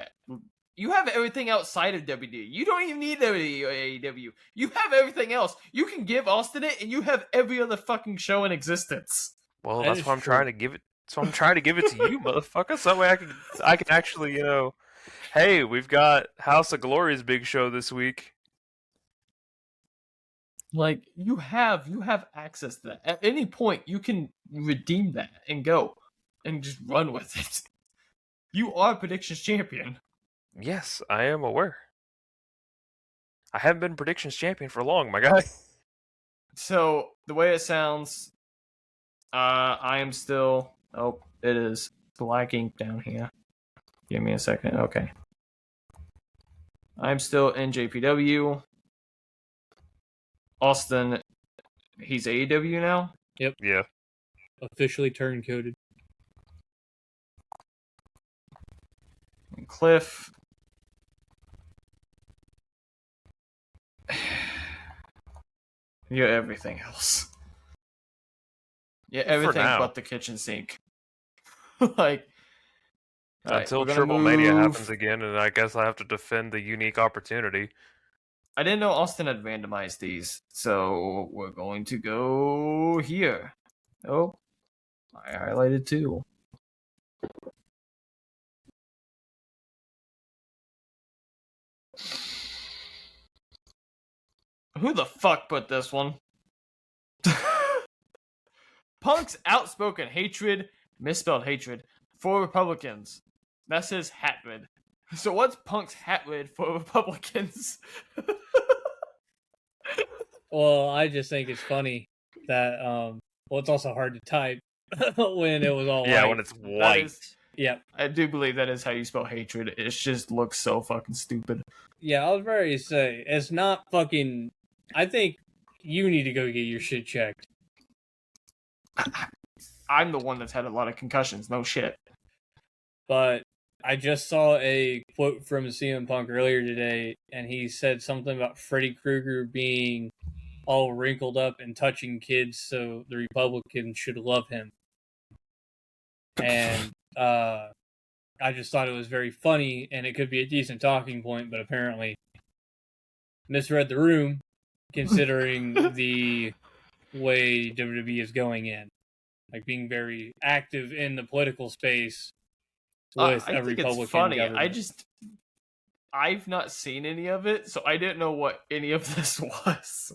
You have everything outside of WWE. You don't even need WWE or AEW. You have everything else. You can give Austin it, and you have every other fucking show in existence. Well, that's why I'm trying to give it. So I'm trying to give it to you, motherfucker. So that way I can actually, hey, we've got House of Glory's big show this week. You have access to that. At any point, you can redeem that and go and just run with it. You are predictions champion. Yes, I am aware. I haven't been predictions champion for long, my guy. So the way it sounds, I am still. Oh, it is lagging down here. Give me a second. Okay. I'm still in JPW. Austin, he's AEW now? Yep. Yeah. Officially turncoated. Cliff. You're everything else. Yeah, everything now. but the kitchen sink. Like, Until we're gonna Triple Mania move. happens again, and I guess I have to defend the unique opportunity. I didn't know Austin had randomized these, so we're going to go here. Oh, I highlighted too. Who the fuck put this one? Punk's outspoken hatred, misspelled hatred, for Republicans. That's his hatred. So what's Punk's hatred for Republicans? Well, I just think it's funny that well, it's also hard to type when it was all Yeah, white. when it's white. Yeah. I do believe that is how you spell hatred. It just looks so fucking stupid. Yeah, I was ready to say it's not fucking. I think you need to go get your shit checked. I'm the one that's had a lot of concussions. No shit. But I just saw a quote from CM Punk earlier today, and he said something about Freddy Krueger being all wrinkled up and touching kids, so the Republicans should love him. And I just thought it was very funny, and it could be a decent talking point, but apparently misread the room, considering the way WWE is going in. Like, being very active in the political space with I a think Republican it's funny. government. I've not seen any of it, so I didn't know what any of this was.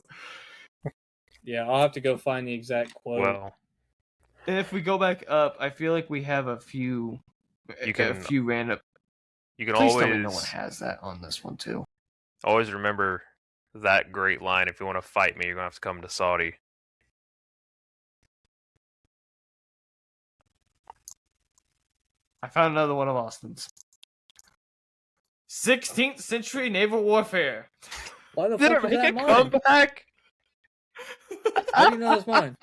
Yeah, I'll have to go find the exact quote. Well, And if we go back up, I feel like we have a few random. you can Please tell me no one always has that on this one too. always remember that great line. If you want to fight me, you're gonna have to come to Saudi. I found another one of Austin's. 16th century naval warfare. Why the Did fuck it is make that a mine? comeback? How do you know it's mine?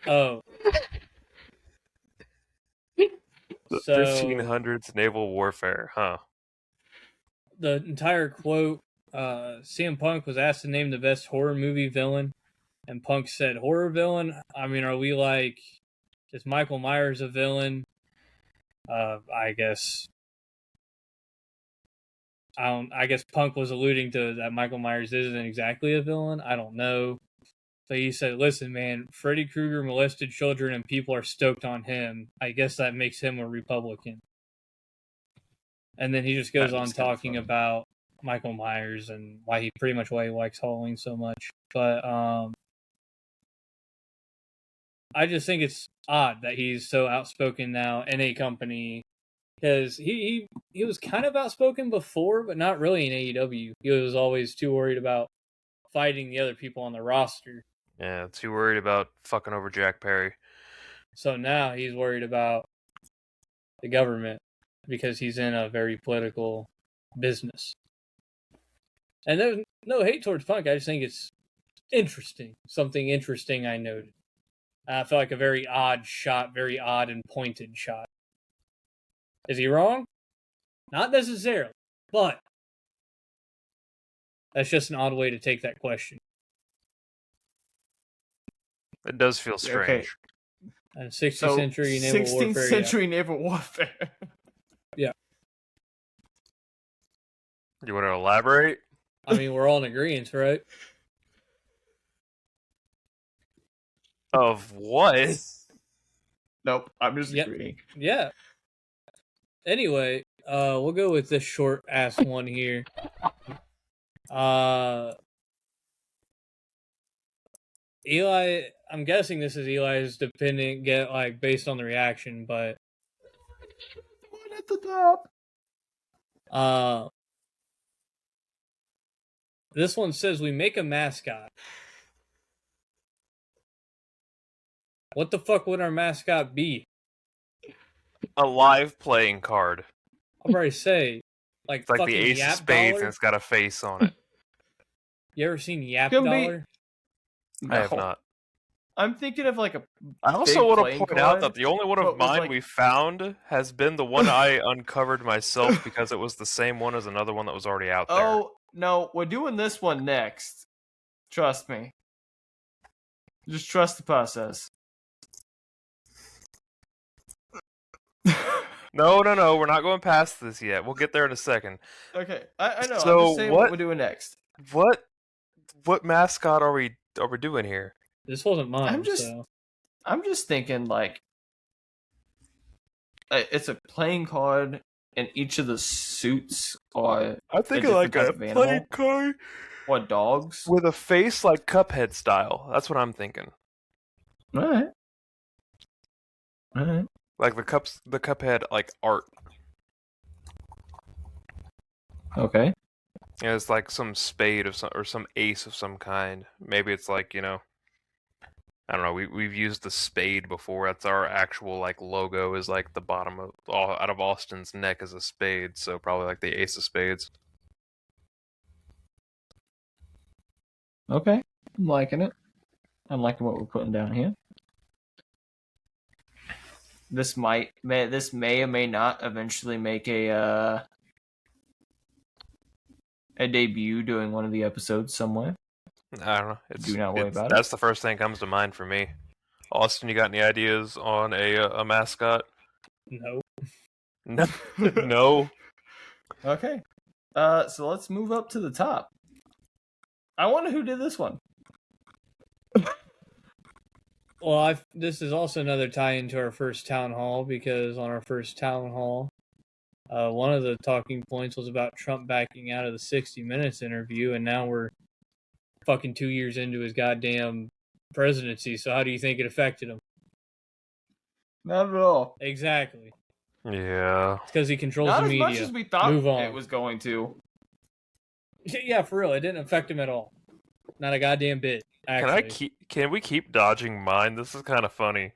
Oh. The So 1500s naval warfare, huh? the entire quote, CM Punk was asked to name the best horror movie villain, and Punk said, "Horror villain? I mean, are we like, is Michael Myers a villain? I guess. I guess Punk was alluding to that Michael Myers isn't exactly a villain. I don't know. But he said, listen, man, Freddy Krueger molested children and people are stoked on him. I guess that makes him a Republican." And then he just goes on talking about Michael Myers and why he likes Halloween so much. But I just think it's odd that he's so outspoken now in a company, because he was kind of outspoken before, but not really in AEW. He was always too worried about fighting the other people on the roster. Yeah, too worried about fucking over Jack Perry. So now he's worried about the government because he's in a very political business. And there's no hate towards Punk. I just think it's interesting. Something interesting I noted. I felt like a very odd shot, very odd and pointed shot. Is he wrong? Not necessarily, but that's just an odd way to take that question. It does feel strange. Okay. And 16th century naval 16th warfare. century naval warfare. Yeah. You want to elaborate? I mean, we're all in agreement, right? Of what? Nope, I'm just agreeing. Yeah. Anyway, we'll go with this short ass one here. Eli, I'm guessing this is Eli's based on the reaction, but One at the top. This one says we make a mascot. What the fuck would our mascot be? A live playing card. I'll probably say, like, It's like fucking the Ace of Yap Spades Dollar. and it's got a face on it. You ever seen Yap Can be- Dollar? I have No. not. I'm thinking of like a. I also big want to playing point out card, that the only one but of was mine like- we found has been the one I uncovered myself because it was the same one as another one that was already out there. Oh no, we're doing this one next. Trust me. Just trust the process. No, we're not going past this yet. We'll get there in a second. Okay, I know. So I'm just saying what we're doing next. What mascot are we doing here? This wasn't mine. I'm just thinking like it's a playing card, and each of the suits are. I'm thinking like a playing card or dogs with a face like Cuphead style. That's what I'm thinking. All right. Like the Cuphead like art. Okay. Yeah, it's like some spade or some ace of some kind. Maybe it's like, I don't know. We've used the spade before. That's our actual like logo. Is like the bottom of out of Austin's neck is a spade. So probably like the ace of spades. Okay, I'm liking it. I'm liking what we're putting down here. This may or may not eventually make a debut doing one of the episodes somewhere. I don't know. Do not worry about it. That's the first thing that comes to mind for me. Austin, you got any ideas on a mascot? No. No. No. Okay. So let's move up to the top. I wonder who did this one. Well, this is also another tie-in to our first town hall, because on our first town hall, one of the talking points was about Trump backing out of the 60 Minutes interview, and now we're fucking 2 years into his goddamn presidency. So how do you think it affected him? Not at all. Exactly. Yeah. It's because he controls Not the as media. much as we thought Move on. it was going to. Yeah, for real. It didn't affect him at all. Not a goddamn bit. Actually. Can we keep dodging mine? This is kind of funny.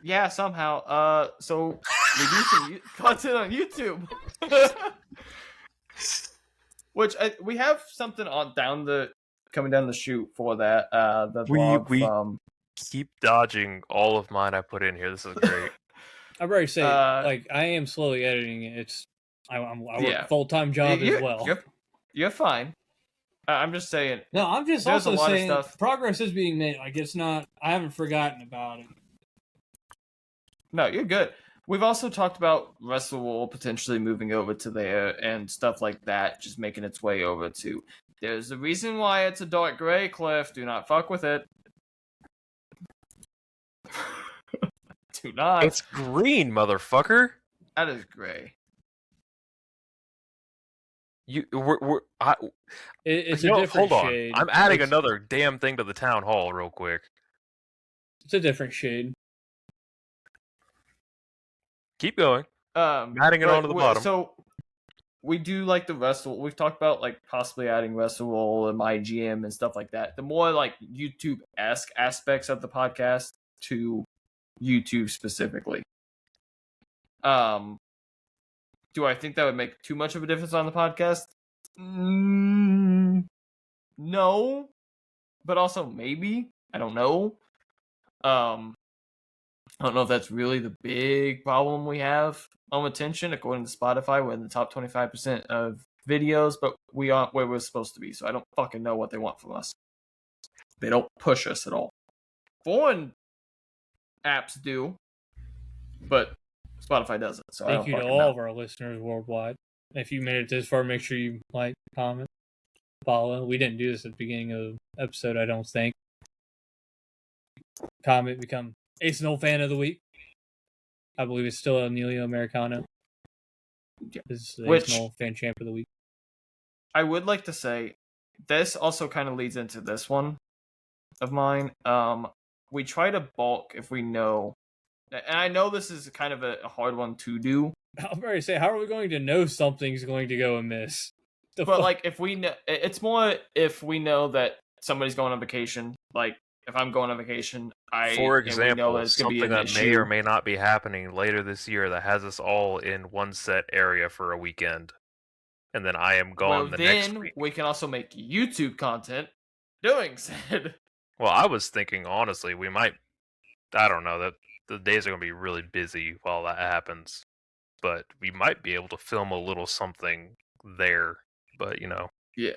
Yeah, somehow. So we do some content on YouTube, which we have something on coming down the chute for that. The vlog we from. Keep dodging all of mine I put in here. This is great. I've already say I am slowly editing it. I work a full-time job as well. You're fine. I'm just saying. No, I'm just there's also a lot saying of stuff. Progress is being made. Like, it's not. I haven't forgotten about it. No, you're good. We've also talked about Wrestle potentially moving over to there and stuff like that, just making its way over to. There's a reason why it's a dark gray, Cliff. Do not fuck with it. Do not. It's green, motherfucker. That is gray. It's a different hold on. shade. I'm adding another damn thing to the town hall real quick. It's a different shade. Keep going. Adding it onto the bottom. So we do like the Wrestle. We've talked about like possibly adding Wrestle and MyGM and stuff like that. The more like YouTube-esque aspects of the podcast to YouTube specifically. Do I think that would make too much of a difference on the podcast? No, but also maybe. I don't know. I don't know if that's really the big problem we have on retention. According to Spotify, we're in the top 25% of videos, but we aren't where we're supposed to be. So I don't fucking know what they want from us. They don't push us at all. Foreign apps do, but Spotify doesn't. So thank you to all of our listeners worldwide. If you made it this far, make sure you like, comment, follow. We didn't do this at the beginning of the episode, I don't think. Comment, become Ace and Old Fan of the Week. I believe it's still Emilio Americano. This is the Ace and Old Fan Champ of the Week. I would like to say, this also kind of leads into this one of mine. We try to bulk if we know. And I know this is kind of a hard one to do. I'm ready to say, how are we going to know something's going to go amiss? But like, if we know, it's more if we know that somebody's going on vacation. Like, if I'm going on vacation, for example, that something that may or may not be happening later this year that has us all in one set area for a weekend, and then I am gone next week. We can also make YouTube content doing said Well, I was thinking honestly, we might. I don't know that the days are gonna be really busy while that happens, but we might be able to film a little something there. But Yeah.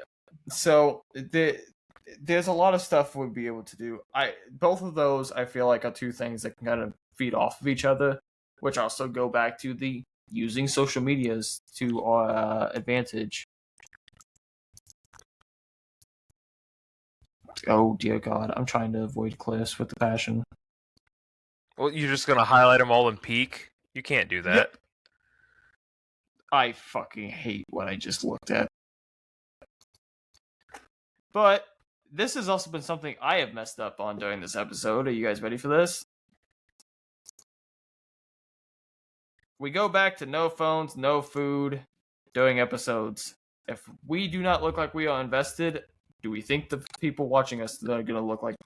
So there's a lot of stuff we'll be able to do. Both of those I feel like are two things that can kind of feed off of each other, which also go back to the using social medias to our advantage. Oh dear God, I'm trying to avoid cliffs with the passion. well, you're just gonna highlight them all in peak. You can't do that. I fucking hate what I just looked at. But this has also been something I have messed up on during this episode. Are you guys ready for this? We go back to no phones, no food during episodes. If we do not look like we are invested, do we think the people watching us are going to look like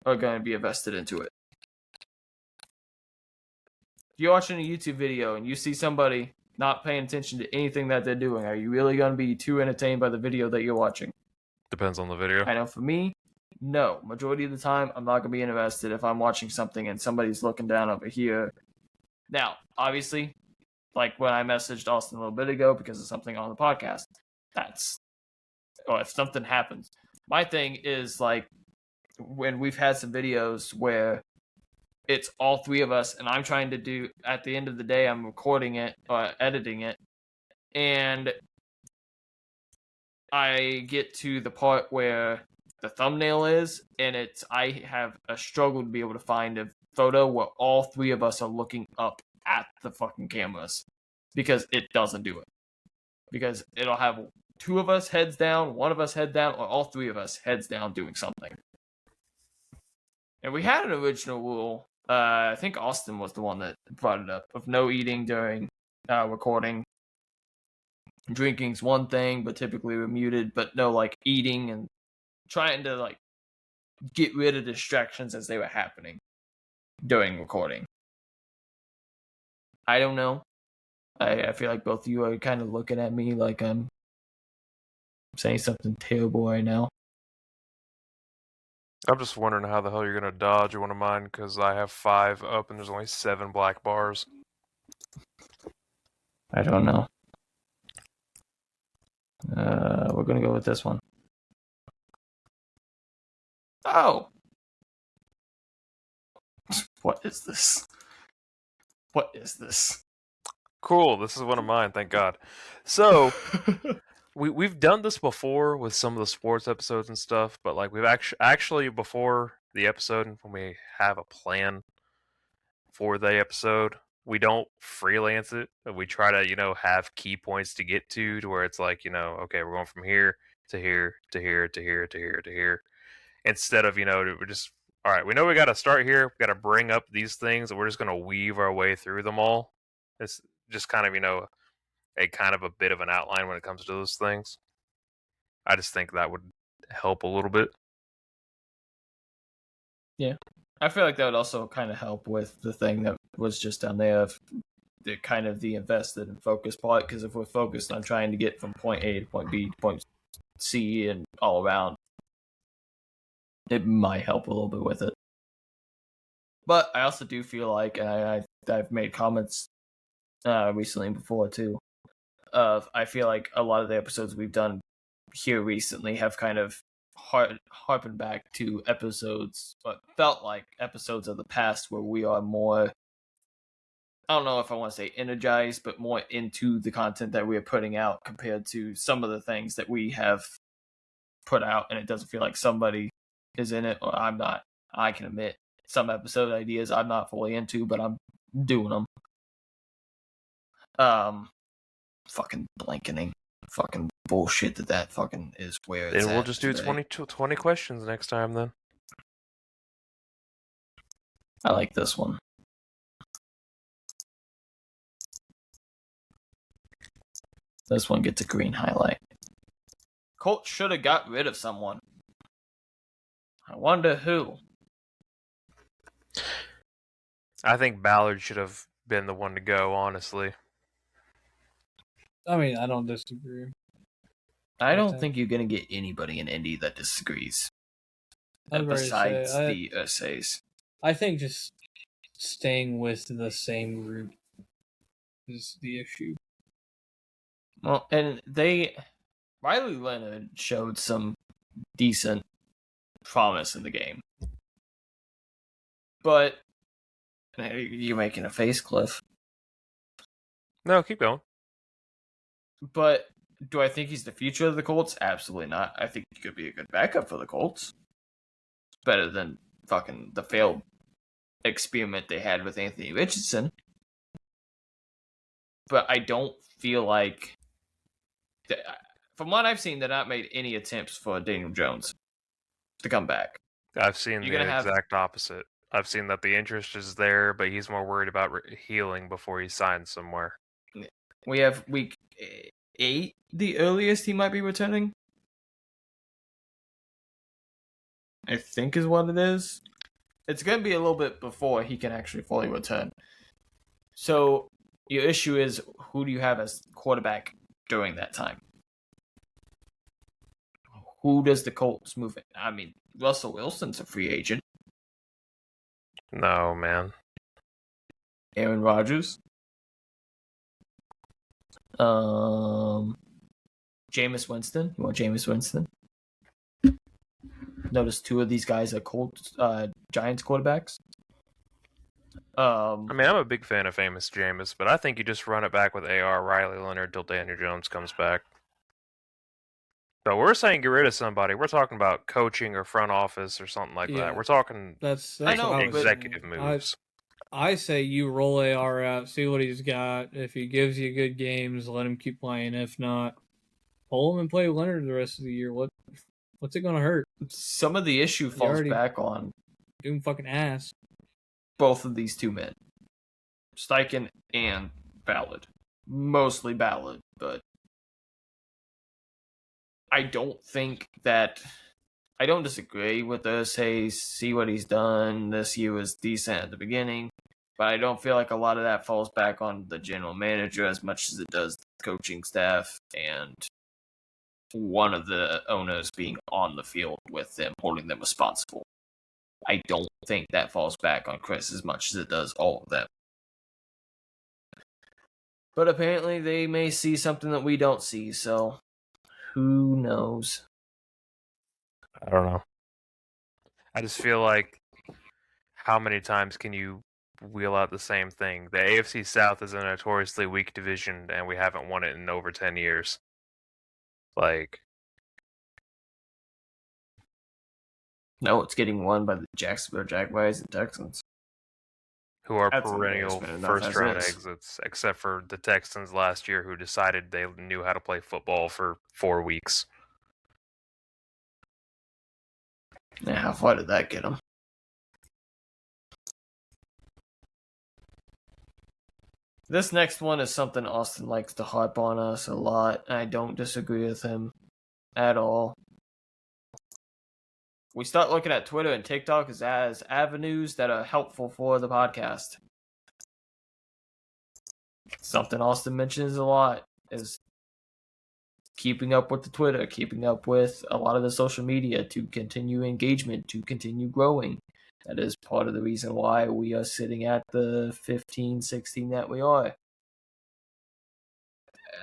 are going to be invested into it? If you're watching a YouTube video and you see somebody not paying attention to anything that they're doing, are you really going to be too entertained by the video that you're watching? Depends on the video. I know for me, no. Majority of the time, I'm not going to be invested if I'm watching something and somebody's looking down over here. Now, obviously, like when I messaged Austin a little bit ago because of something on the podcast, or if something happens. My thing is like when we've had some videos where it's all three of us and I'm trying to do, at the end of the day, I'm recording it or editing it, and I get to the part where the thumbnail is, and I have a struggle to be able to find a photo where all three of us are looking up at the fucking cameras, because it doesn't do it. Because it'll have two of us heads down, one of us head down, or all three of us heads down doing something. And we had an original rule, I think Austin was the one that brought it up, of no eating during recording. Drinking's one thing, but typically we're muted, but no like eating and trying to like get rid of distractions as they were happening during recording. I don't know. I feel like both of you are kind of looking at me like I'm saying something terrible right now. I'm just wondering how the hell you're gonna dodge one of mine because I have 5 up and there's only 7 black bars. I don't know. We're gonna go with this one. Oh! What is this? What is this? Cool, this is one of mine, thank God. So, we've done this before with some of the sports episodes and stuff, but like we've actually before the episode, when we have a plan for the episode, we don't freelance it. We try to, have key points to get to where it's like, okay, we're going from here to here to here to here to here to here. Instead of, we're just, all right, we know we got to start here. We got to bring up these things, and we're just going to weave our way through them all. It's just kind of, a bit of an outline when it comes to those things. I just think that would help a little bit. Yeah. I feel like that would also kind of help with the thing that was just down there of the invested and focused part, because if we're focused on trying to get from point A to point B to point C and all around, it might help a little bit with it. But I also do feel like, and I've made comments recently before too, I feel like a lot of the episodes we've done here recently have kind of harpened back to episodes, but felt like episodes of the past where we are more, I don't know if I want to say energized, but more into the content that we are putting out compared to some of the things that we have put out, and it doesn't feel like somebody is in it, or I'm not. I can admit some episode ideas I'm not fully into, but I'm doing them. Fucking blanketing. Fucking bullshit that fucking is where it's Then we'll at just do today. 20 questions next time then. I like this one. This one gets a green highlight. Colt should have got rid of someone. I wonder who. I think Ballard should have been the one to go, honestly. I mean, I don't disagree. I don't think you're going to get anybody in Indy that disagrees. I was ready to besides say, the essays. I think just staying with the same group is the issue. Well, and Riley Leonard showed some decent promise in the game. But you're making a face, Cliff. No, keep going. But do I think he's the future of the Colts? Absolutely not. I think he could be a good backup for the Colts. Better than fucking the failed experiment they had with Anthony Richardson. But I don't feel like... From what I've seen, they're not made any attempts for Daniel Jones to come back. I've seen You're the exact opposite. I've seen that the interest is there, but he's more worried about healing before he signs somewhere. We have week 8, the earliest he might be returning. I think is what it is. It's going to be a little bit before he can actually fully return. So your issue is, who do you have as quarterback during that time? Who does the Colts move in? I mean, Russell Wilson's a free agent. No, man. Aaron Rodgers. Jameis Winston. You want Jameis Winston? Notice 2 of these guys are Colts, Giants quarterbacks. I mean, I'm a big fan of famous Jameis, but I think you just run it back with AR Riley Leonard till Daniel Jones comes back. So we're saying get rid of somebody. We're talking about coaching or front office or something like that. We're talking that's I know, what was executive saying. moves. I say you roll AR out, see what he's got. If he gives you good games, let him keep playing. If not, pull him and play Leonard the rest of the year. What's it gonna hurt? Some of the issue falls back on doing fucking ass. Both of these 2 men, Steichen and Ballard. Mostly Ballard, but I don't think that... I don't disagree with this. Hey, see what he's done. This year was decent at the beginning. But I don't feel like a lot of that falls back on the general manager as much as it does the coaching staff and one of the owners being on the field with them, holding them responsible. I don't think that falls back on Chris as much as it does all of them. But apparently they may see something that we don't see, so who knows? I don't know. I just feel like, how many times can you wheel out the same thing? The AFC South is a notoriously weak division, and we haven't won it in over 10 years. Like... No, it's getting won by the Jacksonville Jaguars and Texans. Who are That's perennial first-round exits, except for the Texans last year, who decided they knew how to play football for 4 weeks. Yeah, how far did that get them? This next one is something Austin likes to harp on us a lot, and I don't disagree with him at all. We start looking at Twitter and TikTok as avenues that are helpful for the podcast. Something Austin mentions a lot is keeping up with the Twitter, keeping up with a lot of the social media to continue engagement, to continue growing. That is part of the reason why we are sitting at the 15, 16 that we are.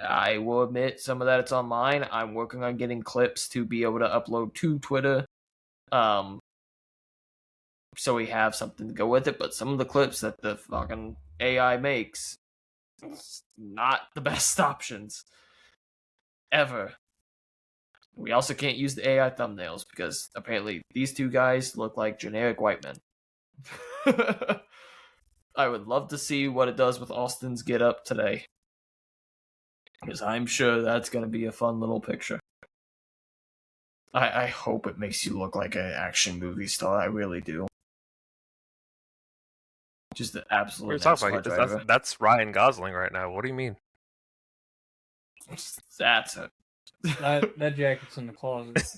I will admit some of that it's on mine. I'm working on getting clips to be able to upload to Twitter. So we have something to go with it, but some of the clips that the fucking AI makes, not the best options ever. We also can't use the AI thumbnails because apparently these 2 guys look like generic white men. I would love to see what it does with Austin's get up today, because I'm sure that's going to be a fun little picture. I hope it makes you look like an action movie star. I really do. Just the absolute. That's Ryan Gosling right now. What do you mean? That's it. That jacket's in the closet.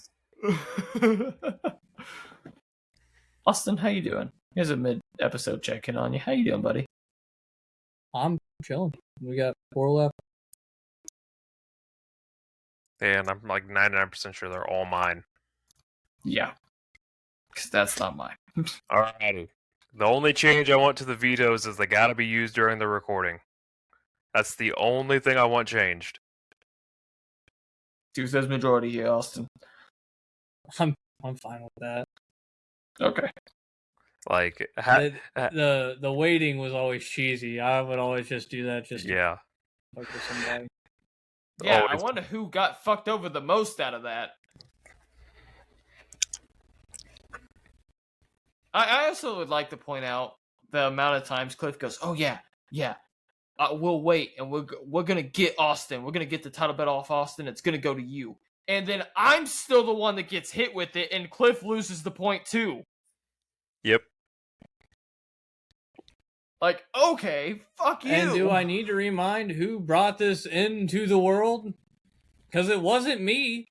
Austin, how you doing? Here's a mid-episode check-in on you. How you doing, buddy? I'm chilling. We got 4 left. And I'm like 99% sure they're all mine. Yeah. Because that's not mine. Alrighty. The only change I want to the vetoes is they gotta be used during the recording. That's the only thing I want changed. 2/3 majority here, Austin. I'm fine with that. Okay. Like, The waiting was always cheesy. I would always just do that just to yeah. fuck with somebody. Yeah, I Always. wonder who got fucked over the most out of that. I also would like to point out the amount of times Cliff goes, "Oh yeah, we'll wait, and we're gonna get Austin. We're gonna get the title belt off Austin. It's gonna go to you." And then I'm still the one that gets hit with it, and Cliff loses the point too. Yep. Like, okay, fuck you. And do I need to remind who brought this into the world? Because it wasn't me.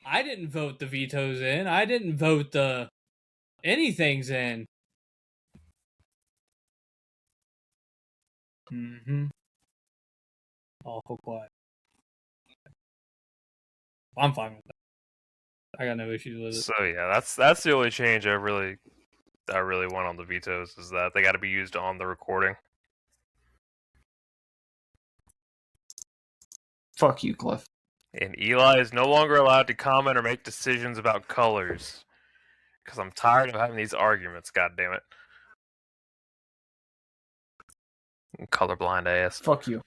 I didn't vote the vetoes in. I didn't vote the anything's in. Mm-hmm. Awful quiet. I'm fine with that. I got no issues with it. So yeah, that's the only change I really want on the vetoes is that they got to be used on the recording. Fuck you, Cliff. And Eli is no longer allowed to comment or make decisions about colors. Because I'm tired of having these arguments, god damn it. Colorblind ass. Fuck you.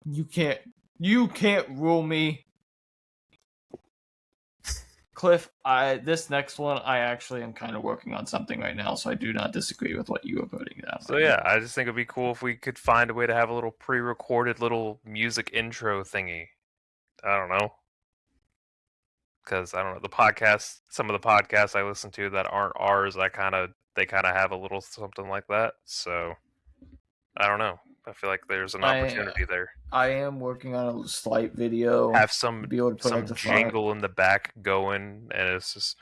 You can't rule me. Cliff, this next one, I actually am kind of working on something right now, so I do not disagree with what you are putting down. So yeah, I just think it'd be cool if we could find a way to have a little pre-recorded little music intro thingy. I don't know. Because I don't know, some of the podcasts I listen to that aren't ours, they kind of have a little something like that. So I don't know. I feel like there's an opportunity there. I am working on a slight video. Have some to be able to put some jingle in the back going, and it's just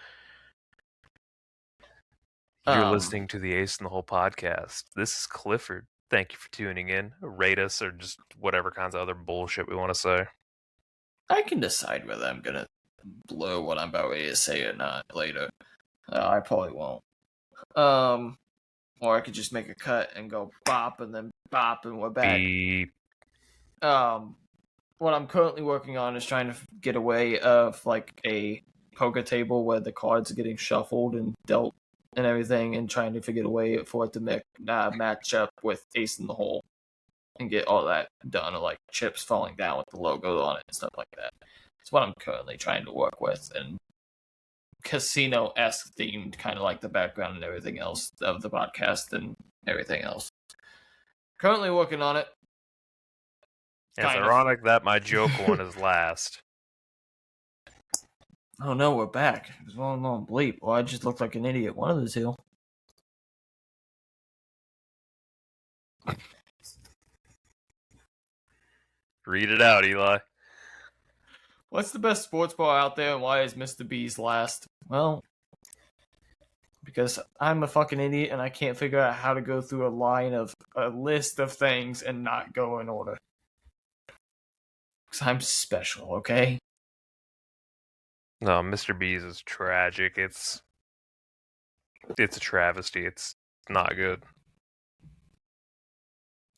you're listening to the Ace in the Hole podcast. This is Clifford. Thank you for tuning in. Rate us or just whatever kinds of other bullshit we want to say. I can decide whether I'm gonna blow what I'm about ready to say or not later. I probably won't. Or I could just make a cut and go bop and then bop and we're back. Beep. What I'm currently working on is trying to get away of like a poker table where the cards are getting shuffled and dealt and everything, and trying to figure a way for it to match up with Ace in the Hole and get all that done, or like chips falling down with the logo on it and stuff like that. It's what I'm currently trying to work with, and casino-esque themed, kind of like the background and everything else of the podcast and everything else. Currently working on it. It's ironic that my joke one is last. Oh no, we're back. It was well known bleep. Well, I just looked like an idiot. One of the two. Read it out, Eli. What's the best sports bar out there, and why is Mr. B's last? Well, because I'm a fucking idiot and I can't figure out how to go through a list of things and not go in order. Because I'm special, okay? No, Mr. B's is tragic. It's a travesty. It's not good.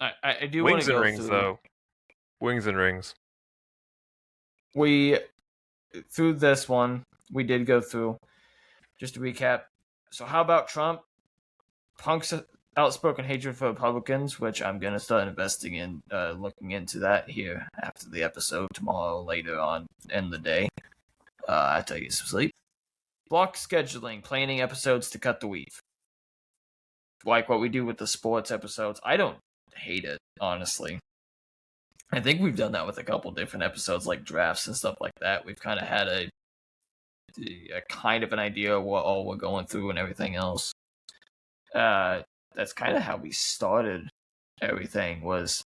I do want to go Wings and Rings, through... though. Wings and Rings. Through this one, we did go through. Just to recap. So how about Trump? Punk's outspoken hatred for Republicans, which I'm going to start investing in, looking into that here after the episode tomorrow, later on in the day. After I get some sleep. Block scheduling, planning episodes to cut the weave. Like what we do with the sports episodes. I don't hate it, honestly. I think we've done that with a couple different episodes, like drafts and stuff like that. We've kind of had a kind of an idea of what all we're going through and everything else. That's kind of how we started everything, was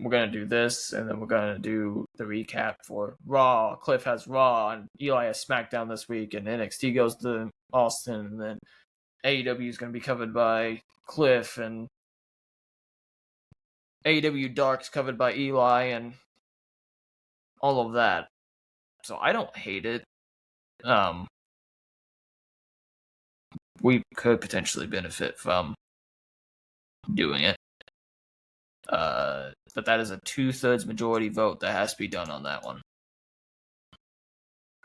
we're going to do this, and then we're going to do the recap for Raw. Cliff has Raw, and Eli has SmackDown this week, and NXT goes to Austin, and then AEW is going to be covered by Cliff, and AEW Dark's covered by Eli, and all of that. So I don't hate it. we could potentially benefit from doing it. But that is a 2/3 majority vote that has to be done on that one.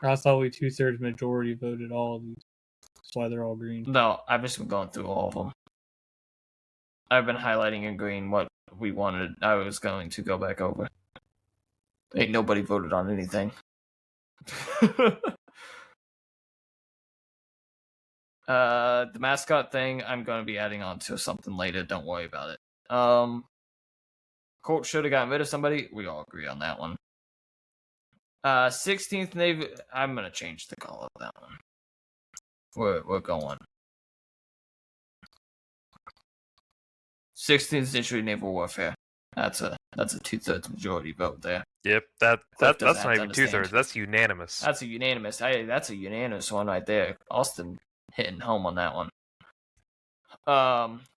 I thought we 2/3 majority voted all of these. That's why they're all green. No, I've just been going through all of them. I've been highlighting in green what we wanted. I was going to go back over. Ain't nobody voted on anything. The mascot thing, I'm going to be adding on to something later. Don't worry about it. Colt should have gotten rid of somebody. We all agree on that one. 16th Navy. I'm going to change the color of that one. We're going 16th century naval warfare. That's a 2/3 majority vote there. Yep, that's not even understand. 2/3. That's unanimous. That's a unanimous. That's a unanimous one right there. Austin hitting home on that one.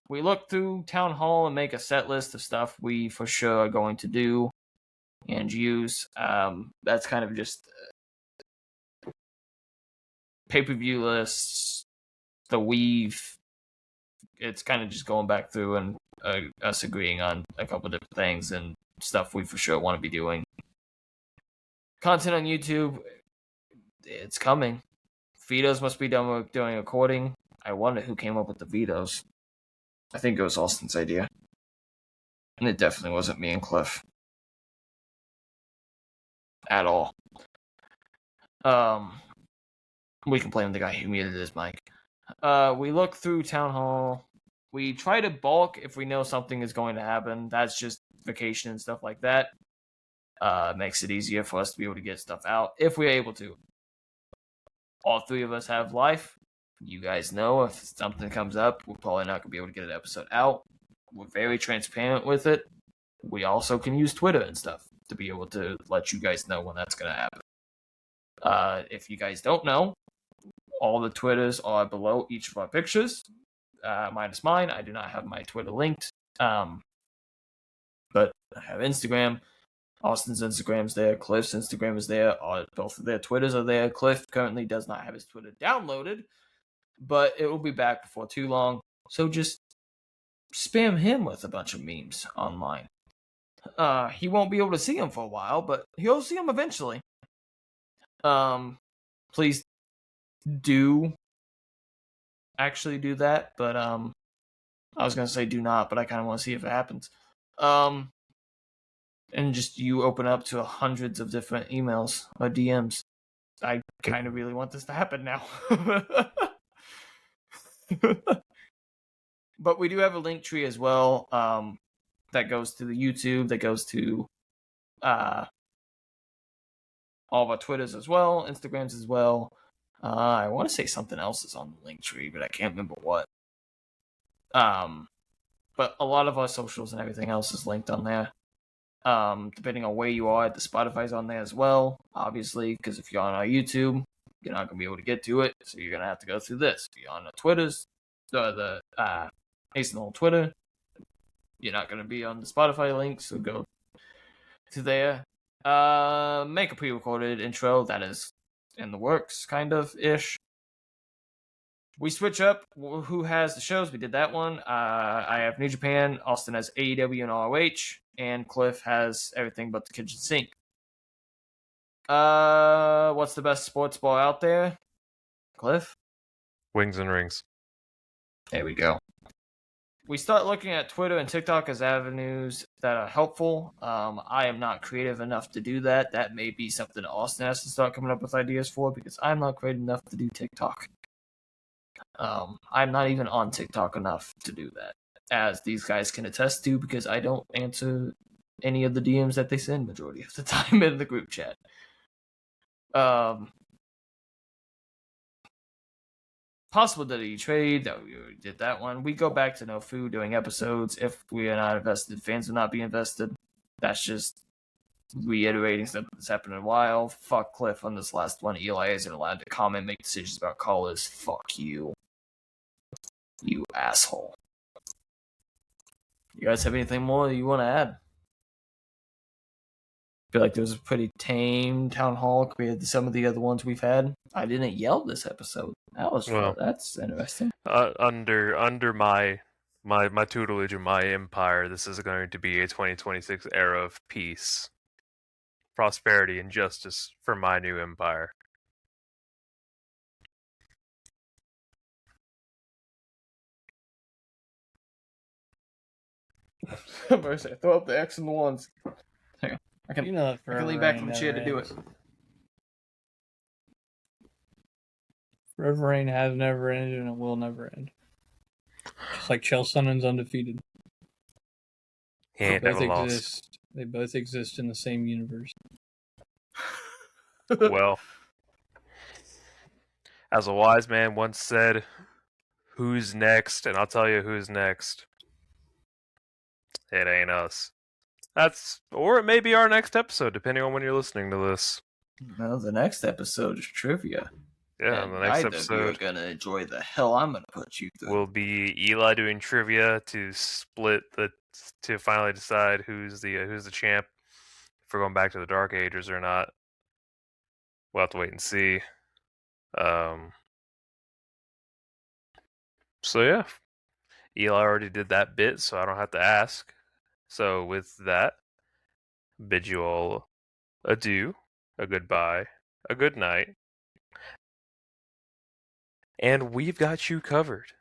We look through Town Hall and make a set list of stuff we for sure are going to do and use. That's kind of just pay-per-view lists, the weave. It's kind of just going back through and us agreeing on a couple different things and stuff we for sure want to be doing. Content on YouTube, it's coming. Vetoes must be done with doing recording. I wonder who came up with the vetoes. I think it was Austin's idea. And it definitely wasn't me and Cliff. At all. We can blame the guy who muted his mic. We look through Town Hall. We try to bulk if we know something is going to happen. That's just vacation and stuff like that. Makes it easier for us to be able to get stuff out if we're able to. All three of us have life. You guys know if something comes up, we're probably not going to be able to get an episode out. We're very transparent with it. We also can use Twitter and stuff to be able to let you guys know when that's going to happen. If you guys don't know, all the Twitters are below each of our pictures, minus mine. I do not have my Twitter linked, but I have Instagram. Austin's Instagram's there. Cliff's Instagram is there. Both of their Twitters are there. Cliff currently does not have his Twitter downloaded, but it will be back before too long. So just spam him with a bunch of memes online. He won't be able to see them for a while, but he'll see them eventually. Please do actually do that, but I was gonna say do not, but I kind of want to see if it happens. And just you open up to hundreds of different emails or DMs. I kind of really want this to happen now. But we do have a link tree as well that goes to the YouTube, that goes to all of our Twitters as well, Instagrams as well. I want to say something else is on the link tree, but I can't remember what. But a lot of our socials and everything else is linked on there. Depending on where you are, the Spotify's on there as well, obviously, because if you're on our YouTube, you're not going to be able to get to it, so you're going to have to go through this. If you're on the Twitters, the Ace and Old Twitter, you're not going to be on the Spotify link, so go to there. Make a pre-recorded intro, that is in the works, kind of-ish. We switch up who has the shows. We did that one. I have New Japan, Austin has AEW and ROH, and Cliff has everything but the kitchen sink. What's the best sports bar out there? Cliff? Wings and Rings. There we go. We start looking at Twitter and TikTok as avenues that are helpful. I am not creative enough to do that. That may be something Austin has to start coming up with ideas for, because I'm not creative enough to do TikTok. I'm not even on TikTok enough to do that, as these guys can attest to, because I don't answer any of the DMs that they send majority of the time in the group chat. Possible WWE trade, that we already did that one. We go back to no food doing episodes. If we are not invested, fans will not be invested. That's just reiterating something that's happened in a while. Fuck Cliff on this last one. Eli isn't allowed to comment, make decisions about callers. Fuck you. You asshole. You guys have anything more you want to add? I feel like there was a pretty tame Town Hall compared to some of the other ones we've had. I didn't yell this episode. That's interesting. under my tutelage and my empire, this is going to be a 2026 era of peace, prosperity, and justice for my new empire. Throw up the X and the ones. Hang on. I can lean back from the chair to do it. Forever Reign has never ended and it will never end. Just like Chael Sonnen's undefeated. He ain't never lost. They both exist in the same universe. Well, as a wise man once said, who's next? And I'll tell you who's next. It ain't us. Or it may be our next episode, depending on when you're listening to this. No, the next episode is trivia. Yeah, and the next episode. episode You're gonna enjoy the hell I'm gonna put you through. will be Eli doing trivia to finally decide who's the champ. If we're going back to the Dark Ages or not, we'll have to wait and see. So yeah, Eli already did that bit, so I don't have to ask. So with that, bid you all adieu, a goodbye, a good night. And we've got you covered,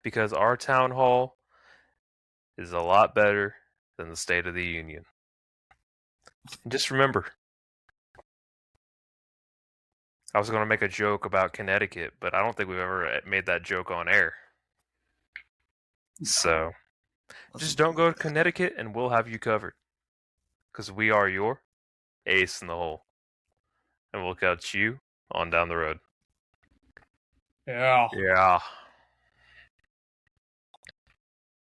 because our town hall is a lot better than the State of the Union. And just remember, I was going to make a joke about Connecticut, but I don't think we've ever made that joke on air. So, just don't go to Connecticut and we'll have you covered. Because we are your ace in the hole. And we'll catch you on down the road. Yeah. Yeah.